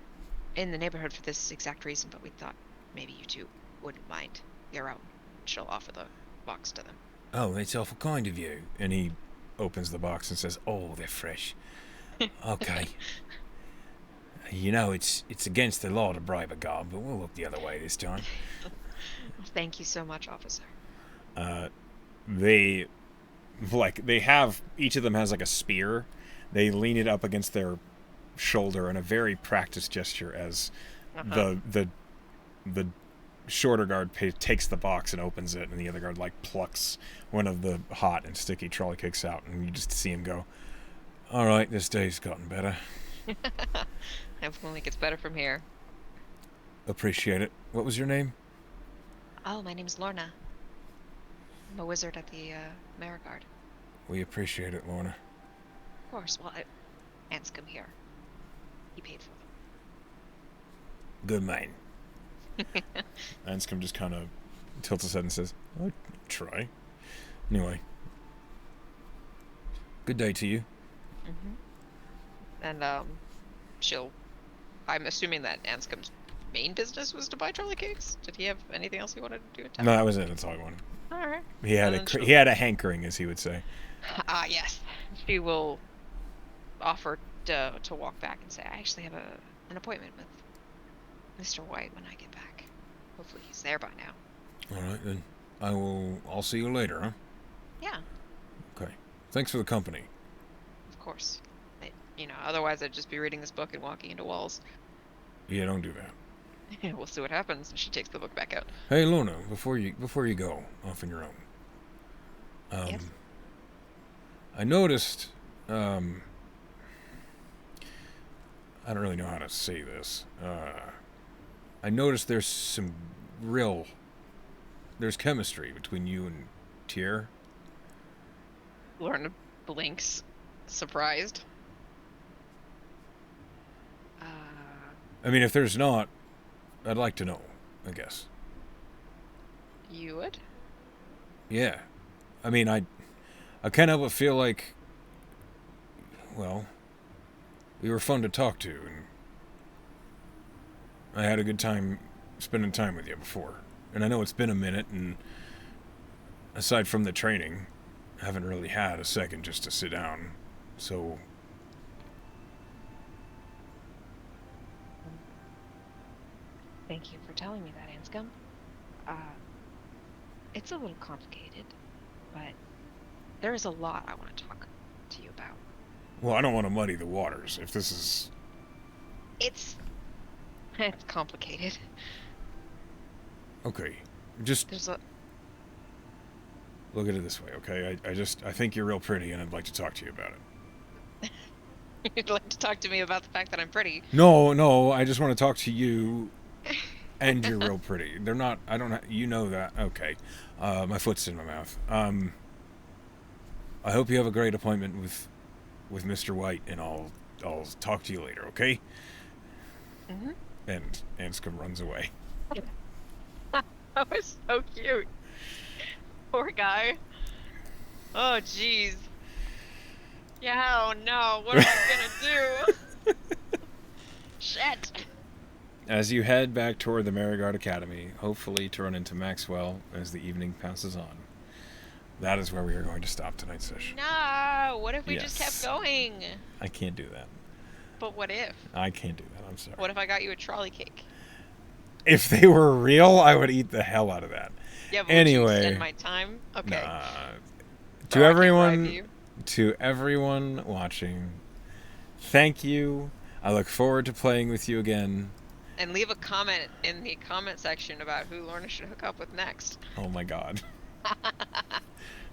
in the neighborhood for this exact reason, but we thought maybe you two wouldn't mind your own. She'll offer the box to them. Oh, that's awful kind of you. And he opens the box and says, "Oh, they're fresh." Okay. You know, it's against the law to bribe a guard, but we'll look the other way this time. Thank you so much, officer. They have, each of them has like a spear. They lean it up against their shoulder in a very practiced gesture as the shorter guard takes the box and opens it, and the other guard like plucks one of the hot and sticky trolley cakes out, and you just see him go, "All right, this day's gotten better. Hopefully it gets better from here. Appreciate it. What was your name?" Oh, my name's Lorna. I'm a wizard at the Marigard. "We appreciate it, Lorna." Of course. Well, Anscombe here. He paid for them. "Good man." Anscombe just kind of tilts his head and says, "I'll try. Anyway, good day to you." And I'm assuming that Anscombe's main business was to buy trolley cakes. Did he have anything else he wanted to do in town? No, that was it. That's all I wanted. All right. He had a hankering, as he would say. Ah, yes. She will offer to walk back and say, I actually have an appointment with Mr. White when I get back. Hopefully he's there by now. All right, then. I'll see you later, huh? Yeah, Okay. Thanks for the company. of course. Otherwise I'd just be reading this book and walking into walls. Yeah, don't do that. We'll see what happens. And she takes the book back out. Hey, Lorna, before you go off on your own, Yes? I noticed. I don't really know how to say this. I noticed there's chemistry between you and Tier. Lorna blinks, surprised. I mean, if there's not, I'd like to know, I guess. You would? Yeah. I mean, I can't help but feel like, well, you were fun to talk to, and I had a good time spending time with you before. And I know it's been a minute, and aside from the training, I haven't really had a second just to sit down. So, Thank you for telling me that, Anscombe. It's a little complicated, but there is a lot I want to talk to you about. well, I don't want to muddy the waters. If this is... It's complicated. Okay, just There's a look at it this way, okay? I think you're real pretty, and I'd like to talk to you about it. You'd like to talk to me about the fact that I'm pretty. No, I just want to talk to you, and you're real pretty. They're not, you know that. Okay. My foot's in my mouth. I hope you have a great appointment with Mr. White, and I'll talk to you later, okay? Mhm. And Anscombe runs away. That was so cute. Poor guy. Oh, jeez. Yeah, oh no, what am I gonna do? Shit. As you head back toward the Marigard Academy, hopefully to run into Maxwell as the evening passes on, that is where we are going to stop tonight's session. No, what if we just Yes. kept going? I can't do that. But what if? I can't do that. I'm sorry. What if I got you a trolley cake? If they were real, I would eat the hell out of that. Yeah, but Anyway. would you extend my time? Okay. Nah. So I To can everyone, bribe you. to everyone watching, thank you. I look forward to playing with you again. And leave a comment in the comment section about who Lorna should hook up with next. Oh my God.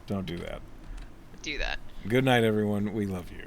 Don't do that. Do that. Good night, everyone. We love you.